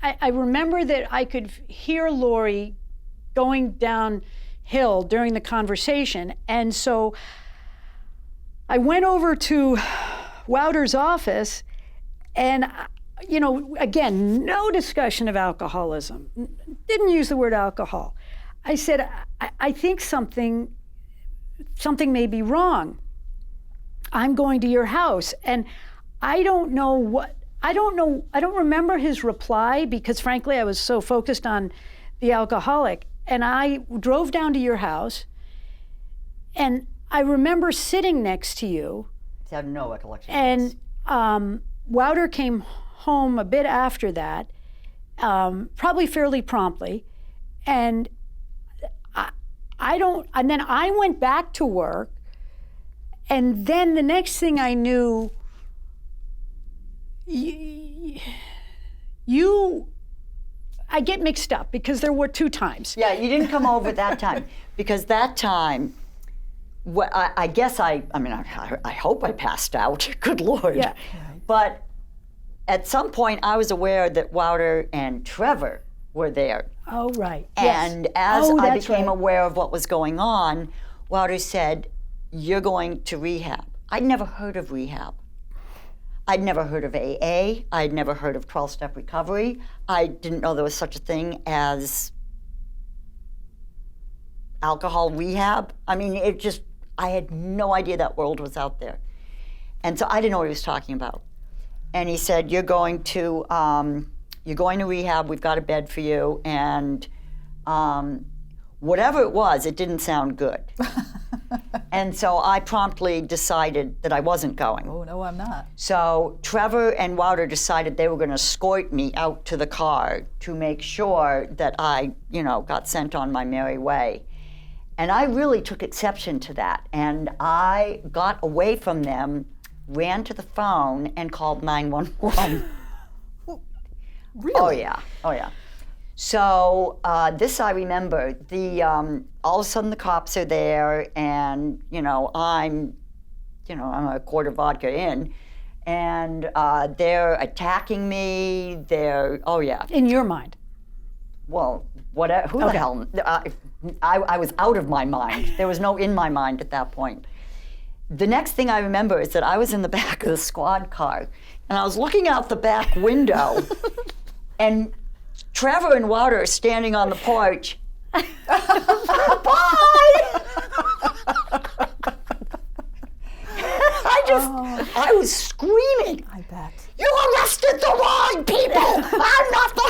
I remember that I could hear Lori going downhill during the conversation. And so I went over to Wouter's office, and, you know, again, no discussion of alcoholism. Didn't use the word alcohol. I said, I think something may be wrong. I'm going to your house. And I don't remember his reply because frankly, I was so focused on the alcoholic. And I drove down to your house, and I remember sitting next to you. I have no recollection of this. And Wouter came home a bit after that, probably fairly promptly. And and then I went back to work, and then the next thing I knew, I get mixed up because there were 2 times. Yeah, you didn't come over that time because that time, I guess I hope I passed out. Good Lord. Yeah. But at some point, I was aware that Wouter and Trevor were there. Oh, right. And as I became aware of what was going on, Wouter said, "You're going to rehab." I'd never heard of rehab. I'd never heard of AA. I'd never heard of 12-step recovery. I didn't know there was such a thing as alcohol rehab. I mean, I had no idea that world was out there. And so I didn't know what he was talking about. And he said, you're going to rehab, we've got a bed for you, and whatever it was, it didn't sound good. And so I promptly decided that I wasn't going. Oh, no, I'm not. So Trevor and Wouter decided they were going to escort me out to the car to make sure that I, got sent on my merry way. And I really took exception to that. And I got away from them, ran to the phone, and called 911. Really? Oh, yeah. Oh, yeah. So this I remember. All of a sudden the cops are there, and I'm a quart of vodka in, and they're attacking me. Oh yeah. In your mind. Well, whatever. Who the hell? I was out of my mind. There was no in my mind at that point. The next thing I remember is that I was in the back of the squad car, and I was looking out the back window, and Trevor and Wouter are standing on the porch. Bye! I was screaming. I bet. You arrested the wrong people! I'm not the...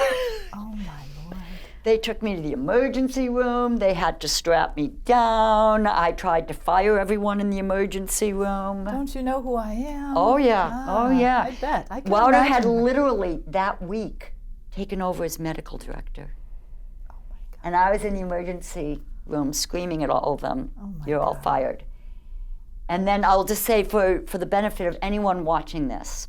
Oh, my Lord. They took me to the emergency room. They had to strap me down. I tried to fire everyone in the emergency room. Don't you know who I am? Oh, yeah. Oh, yeah. I bet. I can Wouter had imagine. literally that week taken over as medical director. Oh, my God. And I was in the emergency room screaming at all of them, my you're all fired. And then I'll just say for the benefit of anyone watching this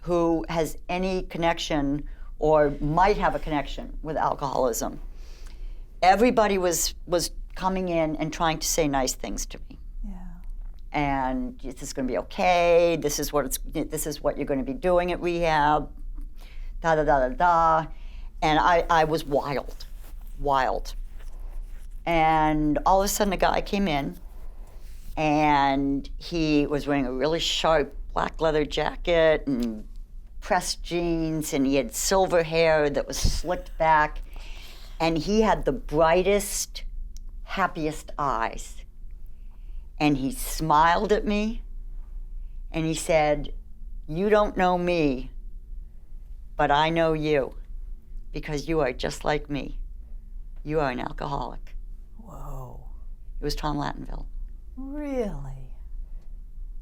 who has any connection or might have a connection with alcoholism, everybody was coming in and trying to say nice things to me. Yeah. And this is going to be okay, this is what you're going to be doing at rehab, da da da da da. And I was wild. And all of a sudden a guy came in, and he was wearing a really sharp black leather jacket and pressed jeans, and he had silver hair that was slicked back, and he had the brightest, happiest eyes. And he smiled at me, and he said, "You don't know me, but I know you, because you are just like me. You are an alcoholic." Whoa. It was Tom Lattenville. Really?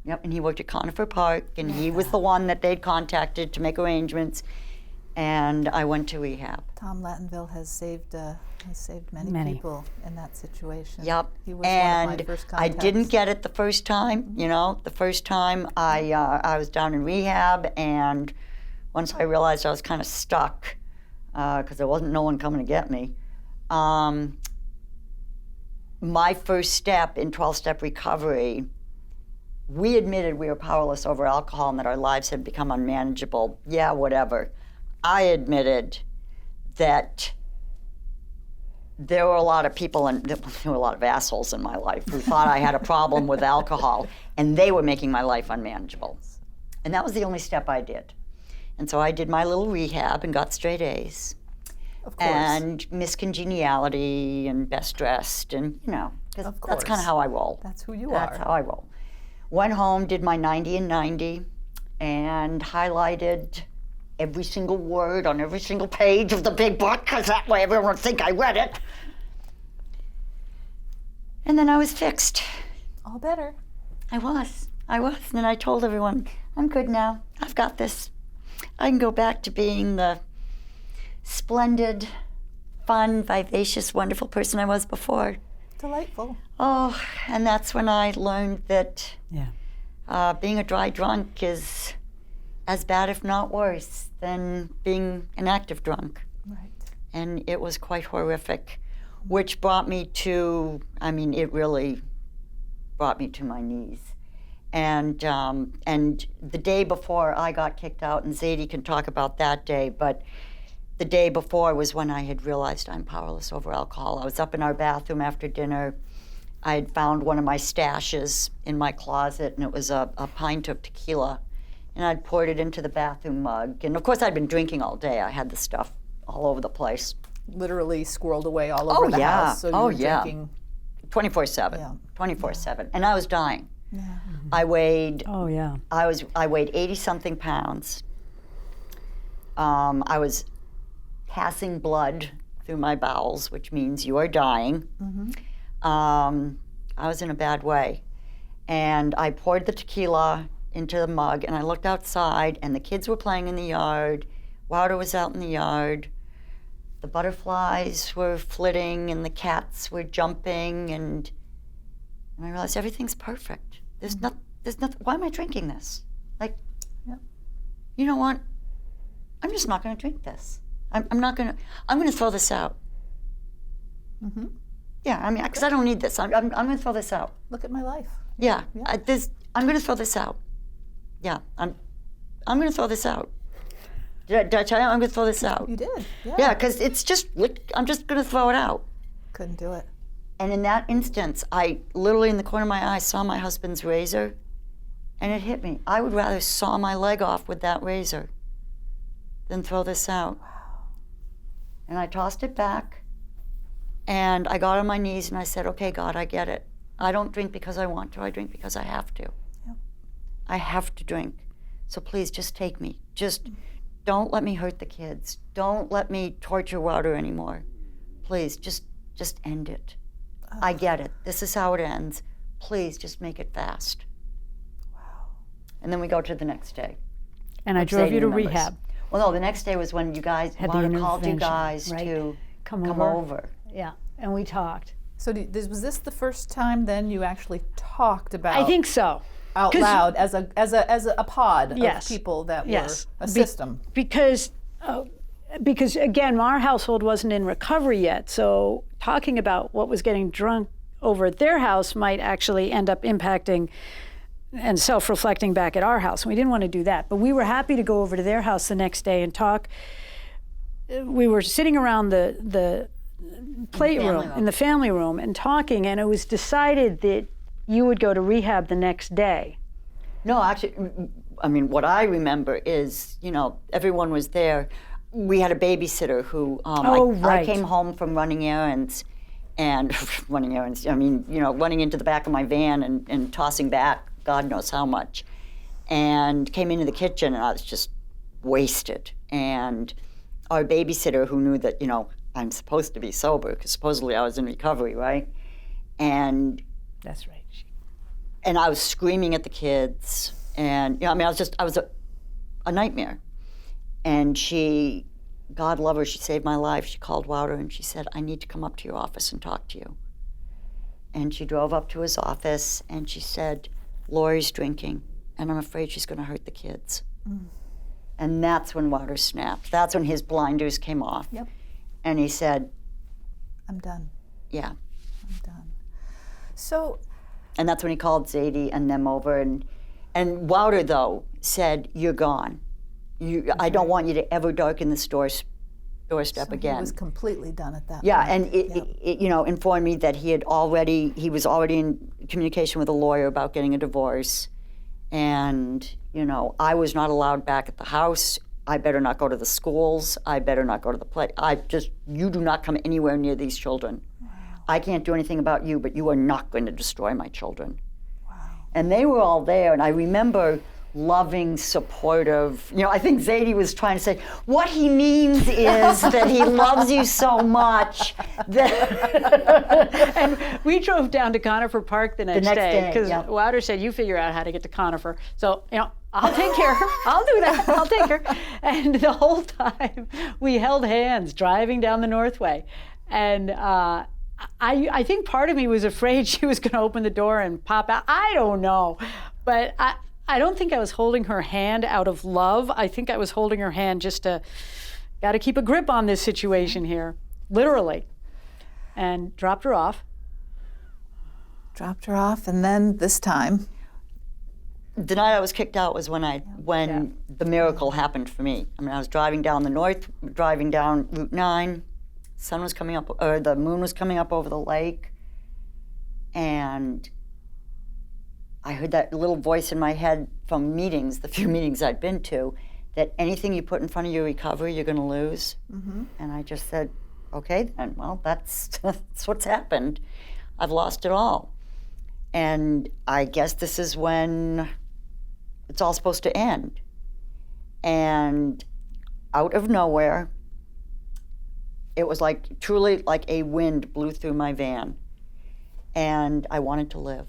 Yep, and he worked at Conifer Park, and he was the one that they'd contacted to make arrangements, and I went to rehab. Tom Lattenville has saved many people in that situation. Yep, He was and one of my first I contacts. didn't get it the first time. The first time I was down in rehab, and once I realized I was kind of stuck because there wasn't no one coming to get me, my first step in 12-step recovery, we admitted we were powerless over alcohol and that our lives had become unmanageable. Yeah, whatever. I admitted that there were a lot of people and there were a lot of assholes in my life who thought I had a problem with alcohol, and they were making my life unmanageable. And that was the only step I did. And so I did my little rehab and got straight A's. Of course. And Miss Congeniality and Best Dressed, and you know, 'cause Of that's kind course. of how I roll. That's who you That's are. how I roll. Went home, did my 90 and 90, and highlighted every single word on every single page of the big book, because that way everyone would think I read it. And then I was fixed. All better. I was. And then I told everyone, I'm good now. I've got this. I can go back to being the splendid, fun, vivacious, wonderful person I was before. Delightful. Oh, and that's when I learned that Yeah. being a dry drunk is as bad, if not worse, than being an active drunk. Right. And it was quite horrific, which brought me to, it really brought me to my knees. And the day before I got kicked out, and Zadie can talk about that day, but the day before was when I had realized I'm powerless over alcohol. I was up in our bathroom after dinner. I had found one of my stashes in my closet, and it was a pint of tequila. And I'd poured it into the bathroom mug. And of course, I'd been drinking all day. I had the stuff all over the place. Literally squirreled away all over the yeah. house. So you Oh, were yeah. drinking. 24/7. Yeah. 24/7. And I was dying. Yeah. I weighed Oh, yeah. I weighed 80-something pounds. I was passing blood through my bowels, which means you are dying. I was in a bad way. And I poured the tequila into the mug, and I looked outside, and the kids were playing in the yard. Wouter was out in the yard. The butterflies were flitting, and the cats were jumping, and I realized everything's perfect. There's nothing. Why am I drinking this? Like, Yep. you know what? I'm just not going to drink this. I'm going to throw this out. Mm-hmm. Yeah, because I don't need this. I'm going to throw this out. Look at my life. Yeah, I'm going to throw this out. Yeah, I'm going to throw this out. Did I tell you I'm going to throw this out? You did. Yeah. Yeah, because it's just, I'm just going to throw it out. Couldn't do it. And in that instance, I literally in the corner of my eye saw my husband's razor, and it hit me. I would rather saw my leg off with that razor than throw this out. Wow. And I tossed it back, and I got on my knees, and I said, okay, God, I get it. I don't drink because I want to. I drink because I have to. Yep. I have to drink. So please, just take me. Just don't let me hurt the kids. Don't let me torture Wouter anymore. Please, just end it. I get it. This is how it ends. Please, just make it fast. Wow. And then we go to the next day. And I Which drove Zadie you to remembers. rehab. Well, no, the next day was when you guys, Had the Wouter called you intervention, guys right. to Come come over. over. Yeah, and we talked. So was this the first time then you actually talked about I think so. out 'Cause- loud as a pod Yes. of people that Yes. were a system? Because again, our household wasn't in recovery yet, so talking about what was getting drunk over at their house might actually end up impacting and self-reflecting back at our house. And we didn't want to do that, but we were happy to go over to their house the next day and talk. We were sitting around the playroom in the family room and talking, and it was decided that you would go to rehab the next day. No, actually, what I remember is, everyone was there. We had a babysitter who, right. I came home from running errands, running into the back of my van and tossing back God knows how much, and came into the kitchen, and I was just wasted. And our babysitter, who knew that, I'm supposed to be sober, because supposedly I was in recovery, right? And That's right. and I was screaming at the kids, and I was a nightmare. And she, God love her, she saved my life. She called Wouter and she said, I need to come up to your office and talk to you. And she drove up to his office and she said, Lori's drinking, and I'm afraid she's going to hurt the kids. And that's when Wouter snapped. That's when his blinders came off. Yep. And he said, I'm done. yeah. I'm done. So, And that's when he called Zadie and them over. And Wouter, though, said, "You're gone. I don't want you to ever darken this doorstep again." he was completely done at that Yeah, point. and it informed me that he was already in communication with a lawyer about getting a divorce. And, I was not allowed back at the house. I better not go to the schools. I better not go to the play. You do not come anywhere near these children. Wow. I can't do anything about you, but you are not going to destroy my children. Wow. And they were all there, and I remember loving, supportive. I think Zadie was trying to say, what he means is that he loves you so much that... And we drove down to Conifer Park the next day because yeah. Wouter said, "You figure out how to get to Conifer." So, I'll take care. I'll do that. I'll take her. And the whole time we held hands driving down the Northway. And I think part of me was afraid she was going to open the door and pop out. I don't know. But I don't think I was holding her hand out of love. I think I was holding her hand just to, got to keep a grip on this situation here, literally. And dropped her off. And then this time. The night I was kicked out was when the miracle happened for me. I mean, I was driving down Route 9. Sun was coming up, or the moon was coming up over the lake, and I heard that little voice in my head from meetings, the few meetings I'd been to, that anything you put in front of your recovery, you're going to lose. Mm-hmm. And I just said, okay, then, well, that's what's happened. I've lost it all. And I guess this is when it's all supposed to end. And out of nowhere, it was truly like a wind blew through my van. And I wanted to live.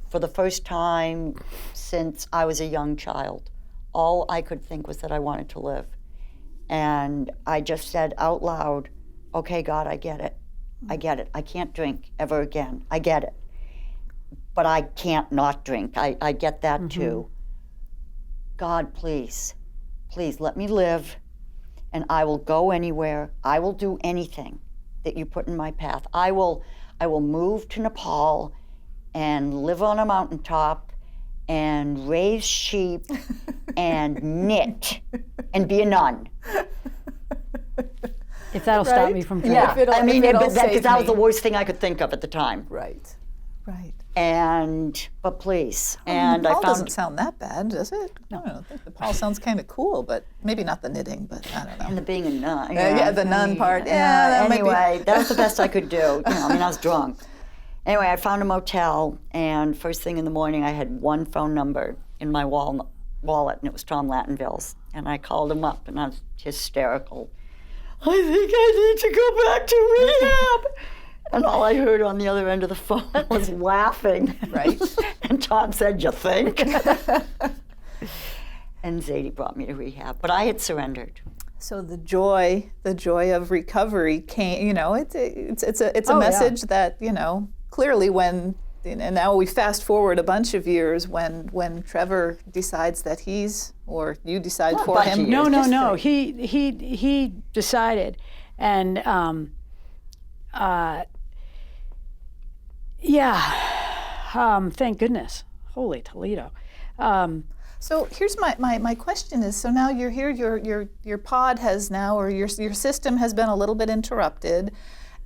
For the first time since I was a young child, all I could think was that I wanted to live. And I just said out loud, okay, God, I get it. I get it. I can't drink ever again. I get it. But I can't not drink. I get that too. God, please let me live, and I will go anywhere. I will do anything that you put in my path. I will move to Nepal and live on a mountaintop and raise sheep and knit and be a nun. If that'll stop me from drinking. Yeah, because that was the me. worst thing I could think of at the time. Right. But please, and Nepal I found doesn't sound that bad, does it? No. I don't think Nepal sounds kind of cool, but maybe not the knitting, but I don't know. and the being a nun. The nun part. Yeah, that might be- Anyway, that was the best I could do. I was drunk. Anyway, I found a motel, and first thing in the morning, I had one phone number in my wallet, and it was Tom Lattenville's. And I called him up, and I was hysterical. I think I need to go back to rehab. And all I heard on the other end of the phone was laughing. Right. And Tom said, "You think?" And Zadie brought me to rehab, but I had surrendered. So the joy of recovery came. It's a message that clearly when, and now we fast forward a bunch of years when Trevor decides that or you decide Not a for bunch of him. years. No. He decided, and thank goodness. Holy Toledo. So here's my question is, so now you're here, your pod has now, or your system has been a little bit interrupted,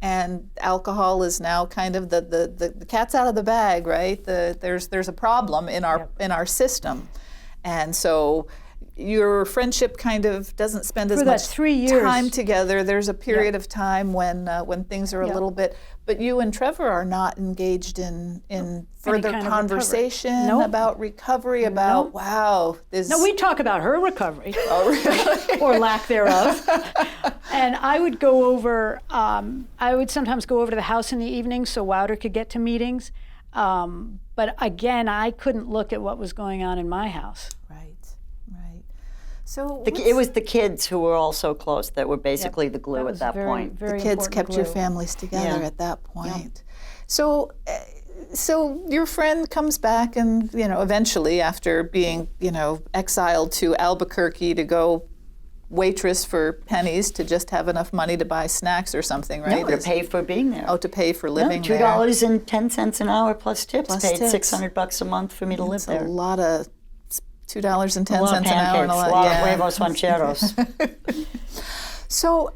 and alcohol is now kind of the cat's out of the bag, right? There's a problem in our system. And so your friendship kind of doesn't spend as much 3 years. time together. There's a period of time when things are a little bit, but you and Trevor are not engaged in further kind of conversation Nope. about recovery, about, wow. No, we talk about her recovery. Oh, really? Or lack thereof. And I would go over, I would sometimes go over to the house in the evening so Wouter could get to meetings. But again, I couldn't look at what was going on in my house. Right. So It was the kids who were all so close that were basically the glue at that point. the kids kept your families together at that point. So your friend comes back, and eventually, after being exiled to Albuquerque to go waitress for pennies to just have enough money to buy snacks or something, right? No, to pay for being there. Oh, to pay for living there. $2.10 an hour plus tips. Plus Paid tips. $600 a month for me to live It's there. a lot of $2.10 A lot of an hour. And pancakes, a lot of huevos rancheros. So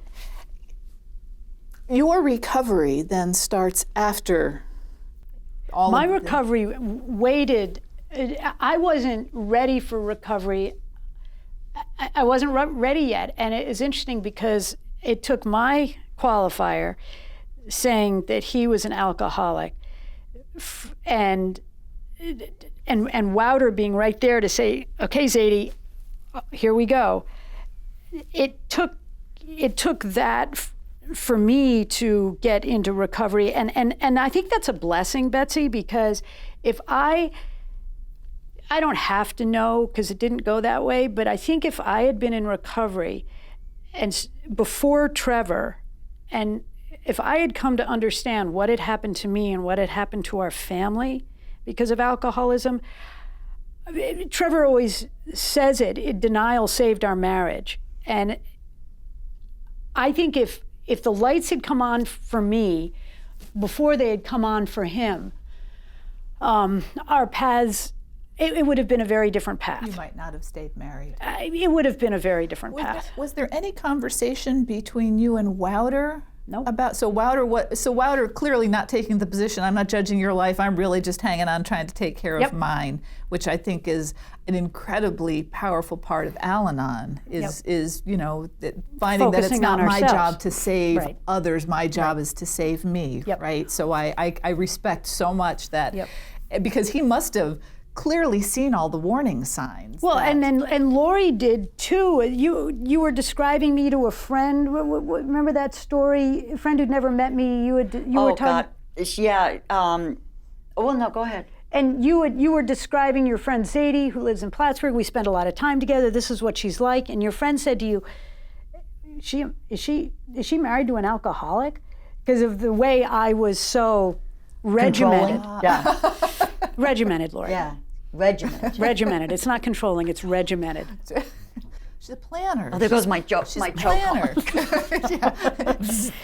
your recovery then starts after all My of the- recovery waited. I wasn't ready for recovery. I wasn't ready yet. And it is interesting because it took my qualifier saying that he was an alcoholic and Wouter being right there to say, okay, Zadie, here we go. It took that for me to get into recovery. And I think that's a blessing, Betsy, because if I don't have to know because it didn't go that way, but I think if I had been in recovery and before Trevor, and if I had come to understand what had happened to me and what had happened to our family because of alcoholism, Trevor always says it, denial saved our marriage. And I think if the lights had come on for me before they had come on for him, our paths, it would have been a very different path. You might not have stayed married. It would have been a very different path. Was there any conversation between you and Wouter? No. So Wouter clearly not taking the position, I'm not judging your life, I'm really just hanging on trying to take care of mine, which I think is an incredibly powerful part of Al-Anon, is you know, finding that it's Focusing not on my ourselves. job to save Right. others, my job is to save me, Yep. right? So I respect so much that, because he must have clearly seen all the warning signs. Well, that- and Lori did too. You were describing me to a friend. Remember that story? A friend who'd never met me. You were Oh, talking. God. Yeah. Well, no, go ahead. And you were describing your friend Zadie, who lives in Plattsburgh. We spend a lot of time together. This is what she's like. And your friend said to you, "Is she married to an alcoholic?" Because of the way I was so regimented. Controlling? Yeah. Regimented, Lori. Yeah. Regimented. Regimented. It's not controlling. It's regimented. she's a planner. Oh, there goes my joke. She's My a choke. planner.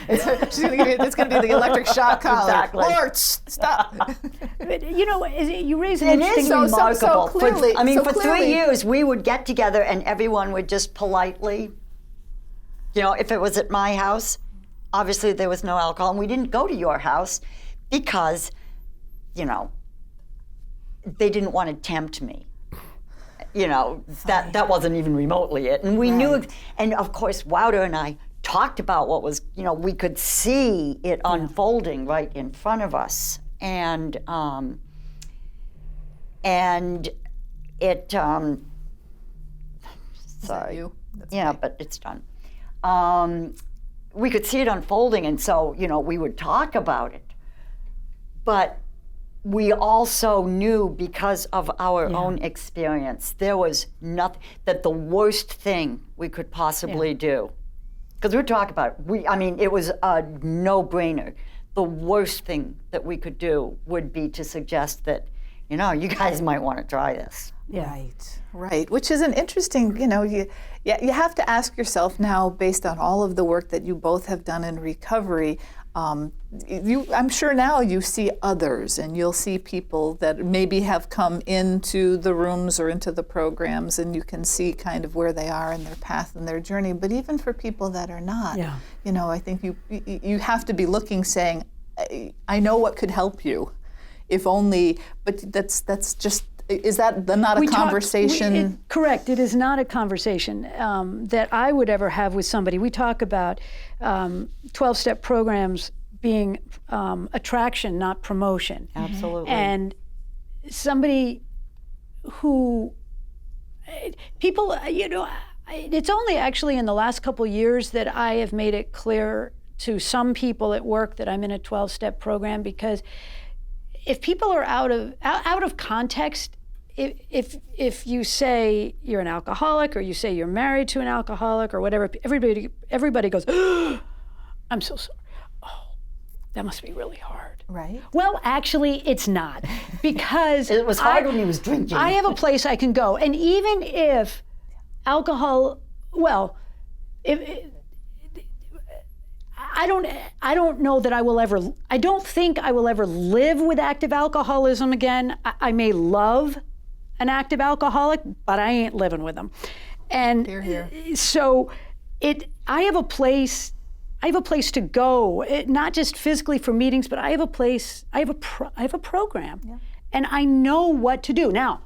It's going to be the electric shock collar. Exactly. Lord, stop. But, you know, you raise an It interesting. is So remarkable. clearly- For clearly- 3 years, we would get together and everyone would just politely, you know, if it was at my house, obviously there was no alcohol, and we didn't go to your house because, you know, they didn't want to tempt me. You know, that wasn't even remotely it. And we knew, and of course, Wouter and I talked about what was, you know, we could see it unfolding right in front of us. And it, sorry. You? That's Yeah, but it's done. We could see it unfolding, and so, you know, we would talk about it. But we also knew, because of our own experience, there was nothing, that the worst thing we could possibly do, because we would talk about it, I mean, it was a no-brainer. The worst thing that we could do would be to suggest that, you know, you guys might want to try this. Right. Which is an interesting, you know, you have to ask yourself now, based on all of the work that you both have done in recovery, I'm sure now you see others, and you'll see people that maybe have come into the rooms or into the programs, and you can see kind of where they are in their path and their journey. But even for people that are not, you know, I think you have to be looking, saying, I know what could help you, if only. But that's just. Is that not a conversation? Correct. It is not a conversation that I would ever have with somebody. We talk about 12-step programs being attraction, not promotion. Absolutely. And somebody who, people, you know, it's only actually in the last couple years that I have made it clear to some people at work that I'm in a 12-step program, because if people are out of context, if you say you're an alcoholic, or you say you're married to an alcoholic, or whatever, everybody goes, oh, I'm so sorry. Oh, that must be really hard. Right. Well, actually, it's not, because It was hard when he was drinking. I have a place I can go, and even if alcohol, well, I don't know that I don't think I will ever live with active alcoholism again. I may love an active alcoholic, but I ain't living with them. And so I have a place to go, not just physically for meetings, but I have a program. Yeah. And I know what to do. Now,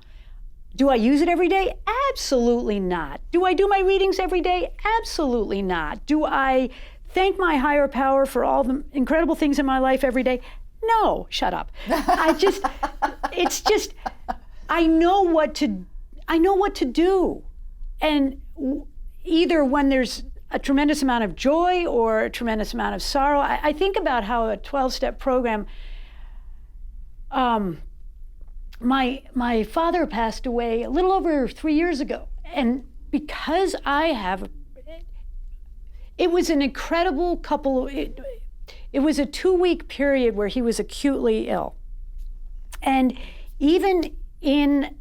do I use it every day? Absolutely not. Do I do my readings every day? Absolutely not. Do I thank my higher power for all the incredible things in my life every day? No, shut up. I know what to do. And either when there's a tremendous amount of joy or a tremendous amount of sorrow, I think about how a 12-step program, my father passed away a little over 3 years ago. And because it was an incredible it was a 2-week period where he was acutely ill. And even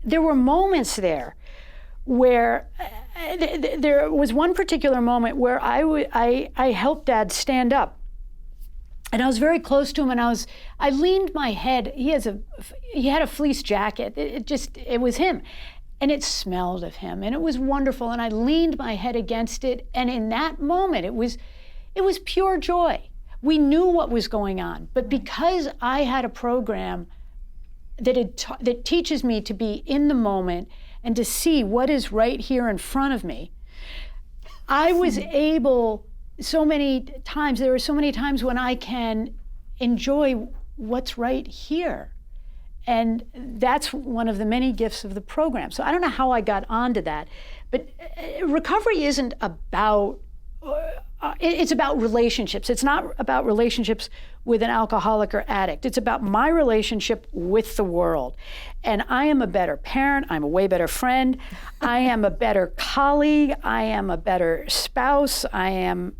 there were moments there where there was one particular moment where I helped Dad stand up. And I was very close to him, and I leaned my head. He had a fleece jacket. It was him. And it smelled of him, and it was wonderful. And I leaned my head against it, and in that moment, it was pure joy. We knew what was going on, but because I had a program that teaches me to be in the moment and to see what is right here in front of me, I was able so many times. There are so many times when I can enjoy what's right here. And that's one of the many gifts of the program. So I don't know how I got onto that, but recovery isn't about, it's about relationships. It's not about relationships with an alcoholic or addict. It's about my relationship with the world. And I am a better parent. I'm a way better friend. I am a better colleague. I am a better spouse. I am,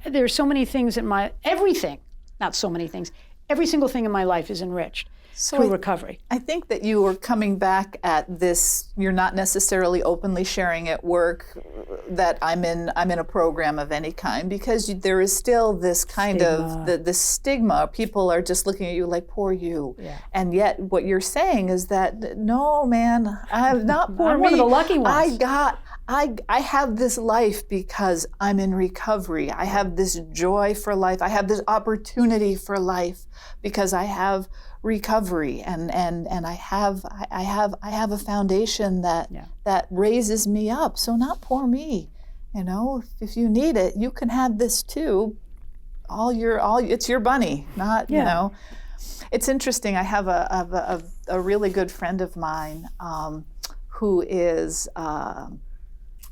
there's so many things everything, not so many things, every single thing in my life is enriched. Through recovery. I think that you were coming back at this. You're not necessarily openly sharing at work that I'm in a program of any kind, because there is still this kind Stigma. of the stigma. People are just looking at you like, poor you. Yeah. And yet what you're saying is that, no, man, I'm not poor I'm me. one of the lucky ones. I have this life because I'm in recovery. I have this joy for life. I have this opportunity for life because I have recovery, and I have a foundation that raises me up. So not poor me, If you need it, you can have this too. It's your bunny, not It's interesting. I have a really good friend of mine who is.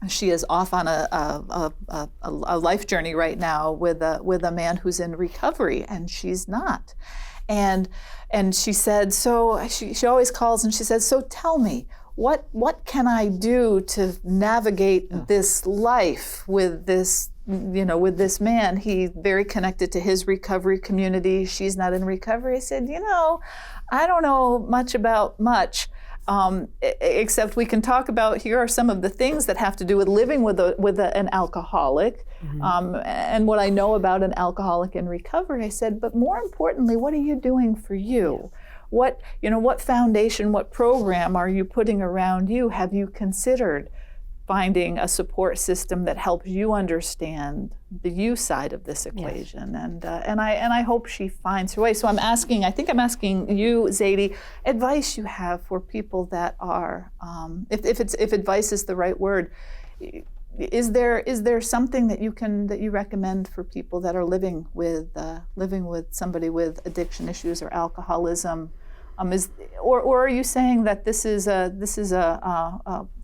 She is off on a life journey right now with a man who's in recovery, and she's not. And she said, so she always calls and she says, so tell me, what can I do to navigate this life with this man? He's very connected to his recovery community. She's not in recovery. I said, I don't know much about much. Except we can talk about, here are some of the things that have to do with living with an alcoholic, and what I know about an alcoholic in recovery. I said, but more importantly, what are you doing for you? What foundation, what program are you putting around you? Have you considered finding a support system that helps you understand the you side of this equation? Yes. And I hope she finds her way. So I think I'm asking you, Zadie, advice you have for people that are, if advice is the right word, is there something that you recommend for people that are living with somebody with addiction issues or alcoholism? Or are you saying that this is a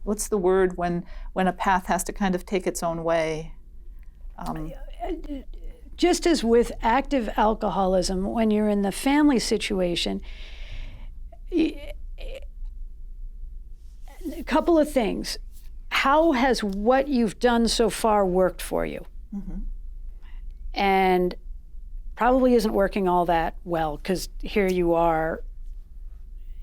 what's the word when a path has to kind of take its own way? Just as with active alcoholism, when you're in the family situation, a couple of things. How has what you've done so far worked for you? Mm-hmm. And probably isn't working all that well, because here you are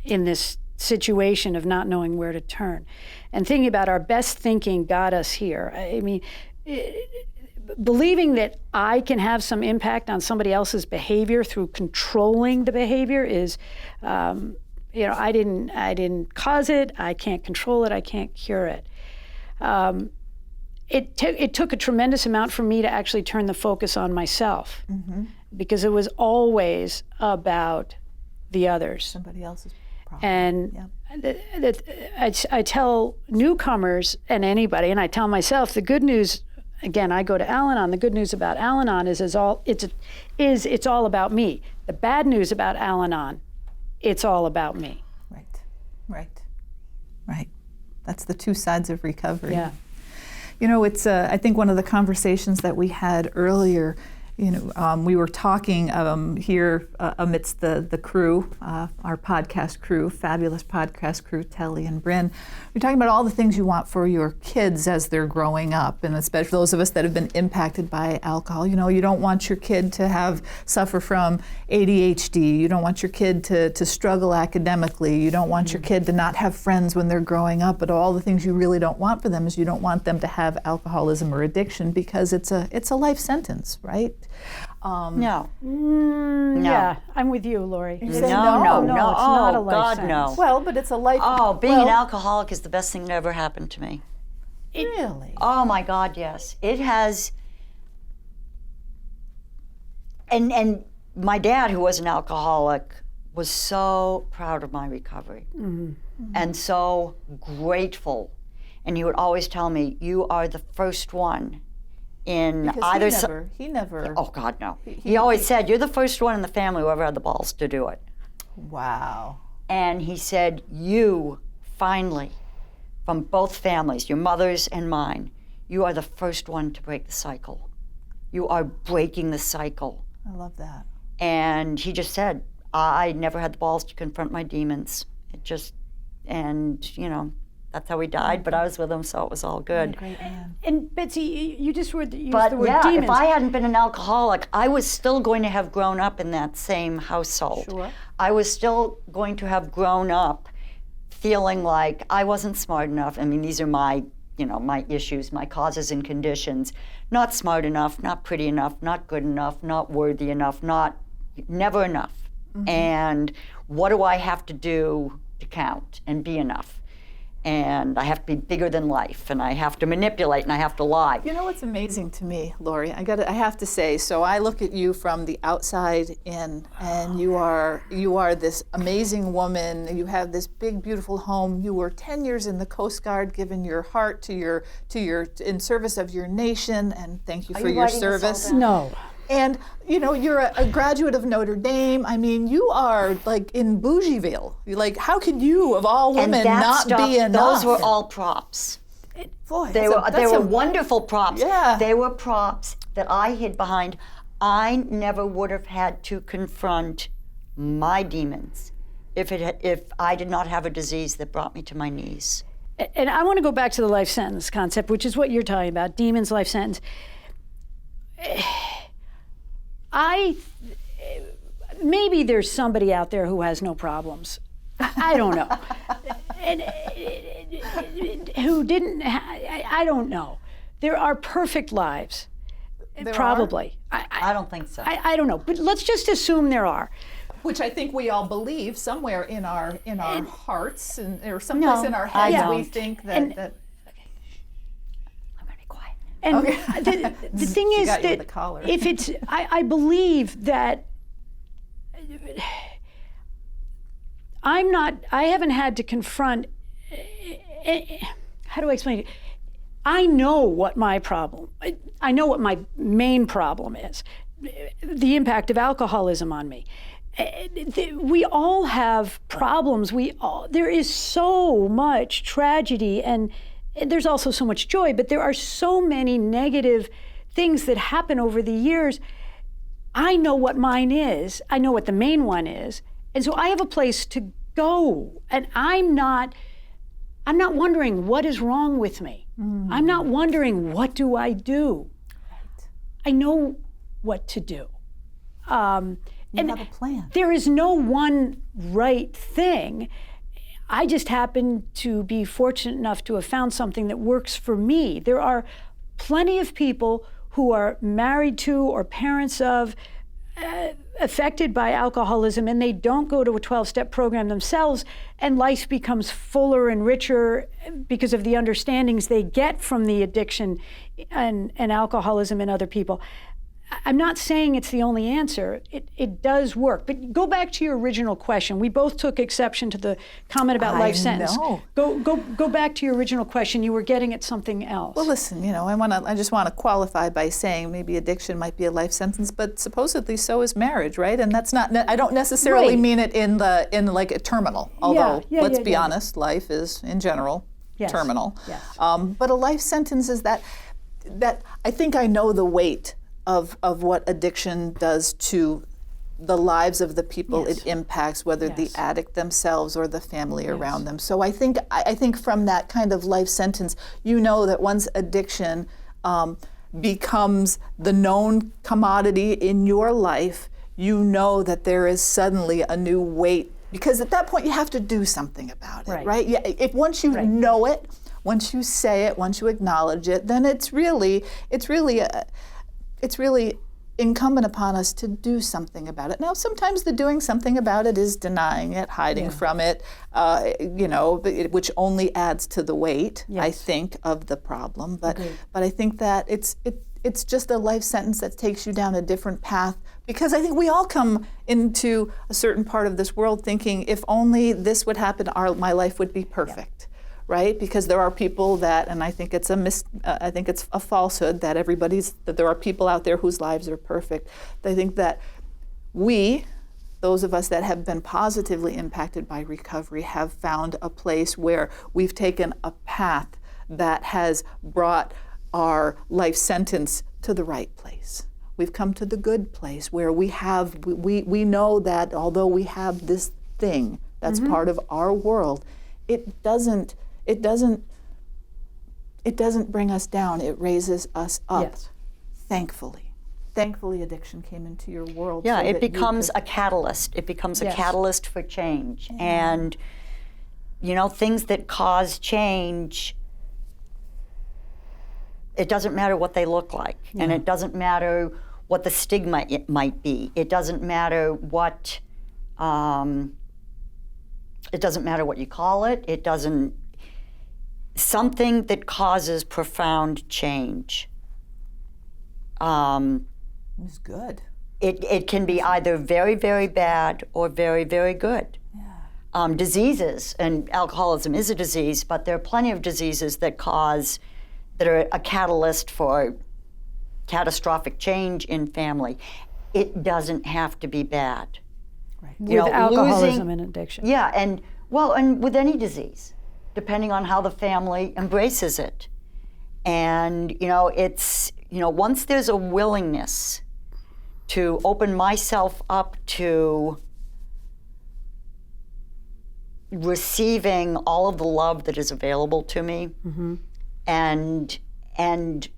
in this situation of not knowing where to turn. And thinking about our best thinking got us here. I mean, believing that I can have some impact on somebody else's behavior through controlling the behavior is, I didn't cause it. I can't control it. I can't cure it. It took a tremendous amount for me to actually turn the focus on myself, because it was always about the others. Somebody else's problem. And I tell newcomers and anybody, and I tell myself, the good news, again, I go to Al-Anon, the good news about Al-Anon is it's all about me. The bad news about Al-Anon, it's all about me. Right. That's the two sides of recovery. Yeah. It's I think one of the conversations that we had earlier, we were talking here amidst the crew, our podcast crew, fabulous podcast crew, Telly and Bryn. We're talking about all the things you want for your kids as they're growing up, and especially those of us that have been impacted by alcohol. You don't want your kid to suffer from ADHD. You don't want your kid to struggle academically. You don't want your kid to not have friends when they're growing up. But all the things you really don't want for them is you don't want them to have alcoholism or addiction, because it's a life sentence, right? No. Yeah, I'm with you, Lori. You say No, it's not a life God, sentence. no. Well, but it's a life. Being an alcoholic is the best thing that ever happened to me. Really? Oh my God, yes. It has. And my dad, who was an alcoholic, was so proud of my recovery and so grateful. And he would always tell me, "You are the first one in Because either." he never. Oh God, no. He always said, "You're the first one in the family who ever had the balls to do it." Wow. And he said, "You finally, from both families, your mother's and mine, you are the first one to break the cycle. You are breaking the cycle." I love that. And he just said, "I never had the balls to confront my demons." That's how he died, but I was with him, so it was all good. Great man. And Betsy, you just used But the word yeah, demons. if I hadn't been an alcoholic, I was still going to have grown up in that same household. Sure. I was still going to have grown up feeling like I wasn't smart enough. I mean, these are my issues, my causes and conditions. Not smart enough, not pretty enough, not good enough, not worthy enough, never enough. And what do I have to do to count and be enough? And I have to be bigger than life, and I have to manipulate, and I have to lie. You know what's amazing to me, Lori? I have to say. So I look at you from the outside in, and you are this amazing woman. You have this big, beautiful home. You were 10 years in the Coast Guard, giving your heart to your in service of your nation. And thank you for your service. No. And you're a graduate of Notre Dame. I mean, you are like in Bougieville. Like, how could you, of all women, And that not stuff, be enough? those were all props. Boy, They were wonderful props. Yeah. They were props that I hid behind. I never would have had to confront my demons if I did not have a disease that brought me to my knees. And I want to go back to the life sentence concept, which is what you're talking about, demons, life sentence. Maybe there's somebody out there who has no problems. I don't know. Who didn't, I don't know. There are perfect lives, probably. I don't think so. I don't know, but let's just assume there are. Which I think we all believe somewhere in our hearts or someplace in our I heads don't. we think that. I'm going to be quiet. And the thing is got you with that the collar. if it's, I believe that I haven't had to confront, how do I explain it? I know what my problem, I know what my main problem is, the impact of alcoholism on me. We all have problems. There is so much tragedy and there's also so much joy, but there are so many negative things that happen over the years. I know what mine is. I know what the main one is. And so I have a place to go. And I'm not wondering what is wrong with me. I'm not wondering what do I do. Right. I know what to do. You have a plan. There is no one right thing. I just happen to be fortunate enough to have found something that works for me. There are plenty of people who are married to or parents of affected by alcoholism, and they don't go to a 12-step program themselves, and life becomes fuller and richer because of the understandings they get from the addiction and alcoholism in other people. I'm not saying it's the only answer. It does work. But go back to your original question. We both took exception to the comment about life sentence. Go back to your original question. You were getting at something else. Well, listen, I just want to qualify by saying maybe addiction might be a life sentence, but supposedly so is marriage, right? And that's not. I don't necessarily mean it in like a terminal. Although let's be honest, life is in general terminal. Yes. But a life sentence is that I think I know the weight of what addiction does to the lives of the people it impacts, whether the addict themselves or the family around them. So I think from that kind of life sentence, that once addiction becomes the known commodity in your life, that there is suddenly a new weight, because at that point you have to do something about it, right? Yeah. If once you know it, once you say it, once you acknowledge it, then it's really incumbent upon us to do something about it. Now, sometimes the doing something about it is denying it, hiding from it, which only adds to the weight, I think, of the problem. But I think that it's just a life sentence that takes you down a different path, because I think we all come into a certain part of this world thinking, if only this would happen, my life would be perfect. Right? Because there are people that, and I think it's a falsehood that there are people out there whose lives are perfect. I think that those of us that have been positively impacted by recovery, have found a place where we've taken a path that has brought our life sentence to the right place. We've come to the good place where we know that although we have this thing that's part of our world, it doesn't bring us down. It raises us up. Yes. Thankfully, addiction came into your world. Yeah, so it becomes a catalyst. It becomes a catalyst for change. And, things that cause change, it doesn't matter what they look like. And it doesn't matter what the stigma it might be. It doesn't matter what, it doesn't matter what you call it. It doesn't. Something that causes profound change. It's good. It can be either very, very bad or very, very good. Yeah. Diseases, and alcoholism is a disease, but there are plenty of diseases that are a catalyst for catastrophic change in family. It doesn't have to be bad. Right. With alcoholism and addiction. Yeah, and with any disease, depending on how the family embraces it. And, once there's a willingness to open myself up to receiving all of the love that is available to me, and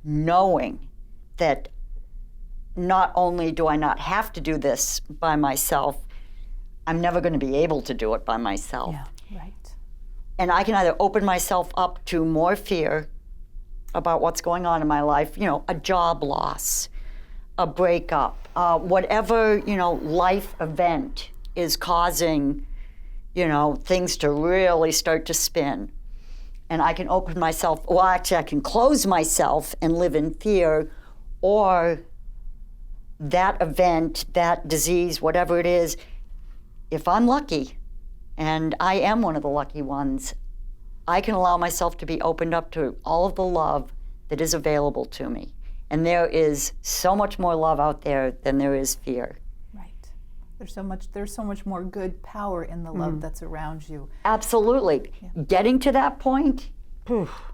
knowing that not only do I not have to do this by myself, I'm never going to be able to do it by myself. Yeah, right. And I can either open myself up to more fear about what's going on in my life, a job loss, a breakup, whatever, life event is causing, things to really start to spin. And I can open myself, I can close myself and live in fear, or that event, that disease, whatever it is, if I'm lucky, and I am one of the lucky ones, I can allow myself to be opened up to all of the love that is available to me. And there is so much more love out there than there is fear. Right. There's so much more good power in the love that's around you. Absolutely. Yeah. Getting to that point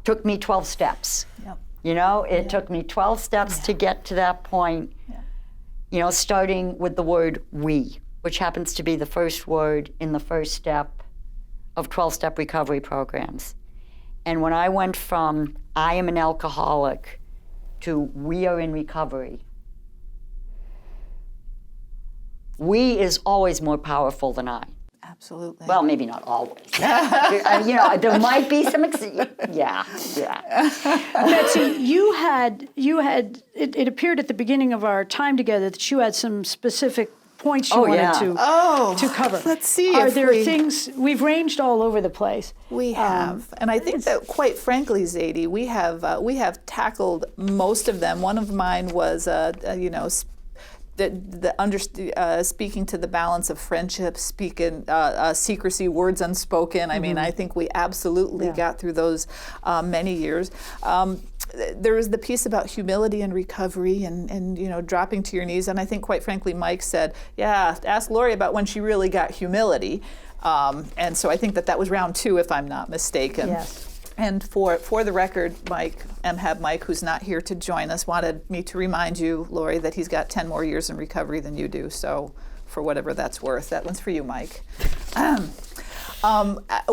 took me 12 steps. Yep. It took me 12 steps to get to that point. Yeah. Starting with the word we, which happens to be the first word in the first step of 12-step recovery programs. And when I went from I am an alcoholic to we are in recovery, we is always more powerful than I. Absolutely. Well, maybe not always. There might be some. Yeah. Betsy, you had. It appeared at the beginning of our time together that you had some specific points you wanted to cover. Let's see. Are there things we've ranged all over the place? We have, and I think that, quite frankly, Zadie, we have tackled most of them. One of mine was, speaking to the balance of friendship, secrecy, words unspoken. I mean, I think we absolutely got through those many years. There was the piece about humility and recovery and dropping to your knees. And I think, quite frankly, Mike said, ask Lori about when she really got humility. And so I think that was round 2, if I'm not mistaken. Yes. And for the record, Mike, who's not here to join us, wanted me to remind you, Lori, that he's got 10 more years in recovery than you do. So for whatever that's worth, that one's for you, Mike.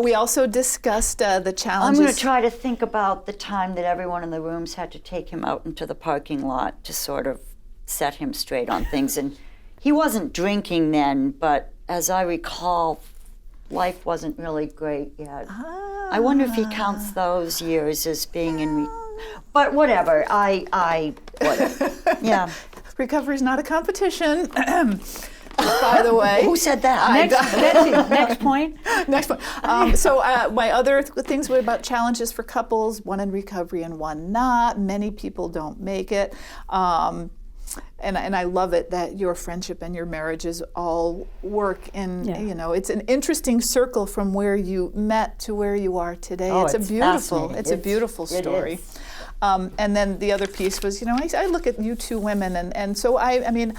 We also discussed the challenges. I'm going to try to think about the time that everyone in the rooms had to take him out into the parking lot to sort of set him straight on things. And he wasn't drinking then, but as I recall, life wasn't really great yet. I wonder if he counts those years as being in but whatever. Yeah. Recovery's not a competition. By the way. Who said that? Next point. Next point. So my other things were about challenges for couples, one in recovery and one not. Many people don't make it. And I love it that your friendship and your marriages all work in, it's an interesting circle from where you met to where you are today. Oh, it's a beautiful story. It is. And then the other piece was, I look at you two women, and so I mean,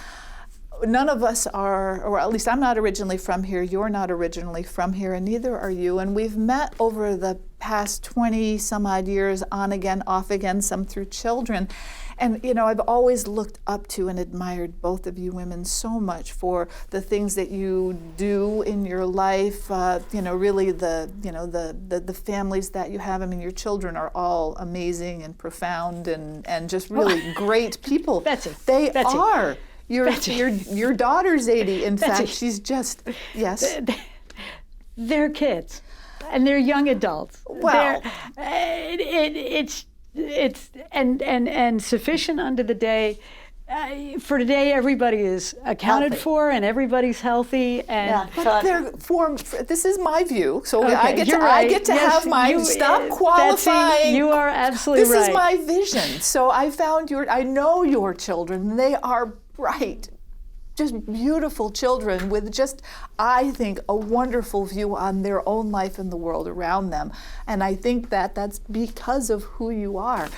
none of us are, or at least I'm not originally from here, you're not originally from here, and neither are you. And we've met over the past 20 some odd years, on again, off again, some through children. And, I've always looked up to and admired both of you women so much for the things that you do in your life, really the families that you have. I mean, your children are all amazing and profound and just really great people. Betsy. They Betsy. are. Your daughter, Zadie, in Betsy. fact, she's just, yes. They're kids, and they're young adults. Well, it's sufficient unto the day. For today, everybody is accounted for, and everybody's healthy. And this is my view, so okay, I get to yes, have mine. Stop qualifying. Betsy, you are absolutely right. This is my vision. So I know your children. They are bright, just beautiful children with just, I think, a wonderful view on their own life and the world around them. And I think that that's because of who you are,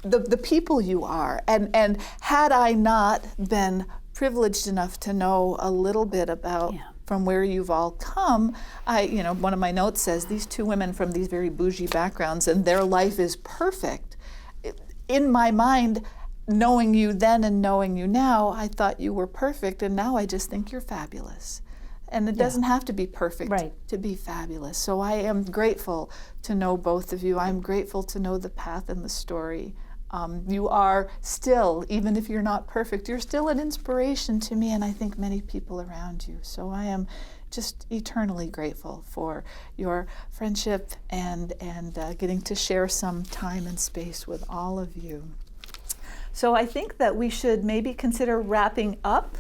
the people you are. And had I not been privileged enough to know a little bit about from where you've all come, one of my notes says these two women from these very bougie backgrounds and their life is perfect. In my mind, knowing you then and knowing you now, I thought you were perfect, and now I just think you're fabulous. And it doesn't have to be perfect to be fabulous. So I am grateful to know both of you. I'm grateful to know the path and the story. You are still, even if you're not perfect, you're still an inspiration to me and I think many people around you. So I am just eternally grateful for your friendship and getting to share some time and space with all of you. So I think that we should maybe consider wrapping up.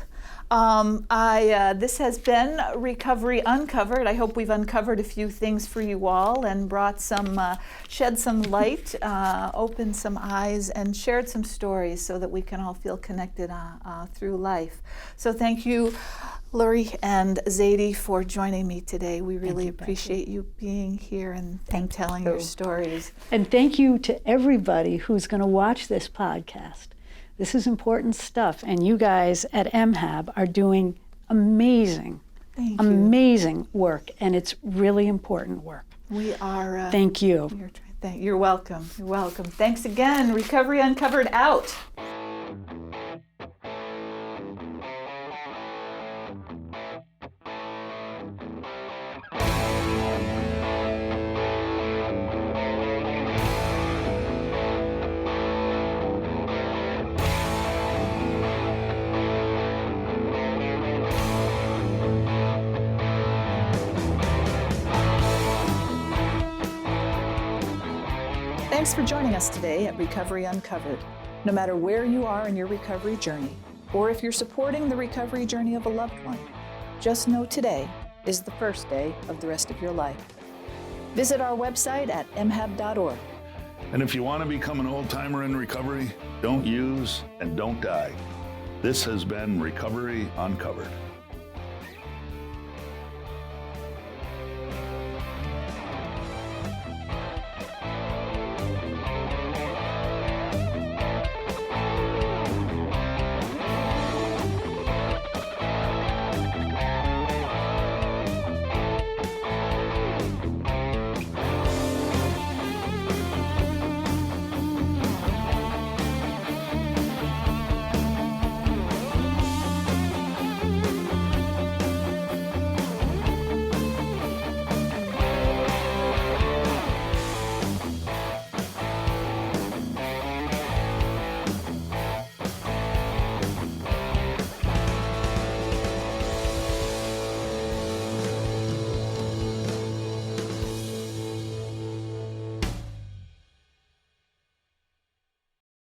This has been Recovery Uncovered. I hope we've uncovered a few things for you all and brought shed some light, opened some eyes, and shared some stories so that we can all feel connected through life. So thank you, Lori and Zadie, for joining me today. We really appreciate you being here and telling your stories. And thank you to everybody who's going to watch this podcast. This is important stuff, and you guys at MHAB are doing amazing work, and it's really important work. We are. Thank you. You're welcome. You're welcome. Thanks again. Recovery Uncovered out. Thanks for joining us today at Recovery Uncovered. No matter where you are in your recovery journey, or if you're supporting the recovery journey of a loved one, just know today is the first day of the rest of your life. Visit our website at mhab.org. And if you want to become an old-timer in recovery, don't use and don't die. This has been Recovery Uncovered.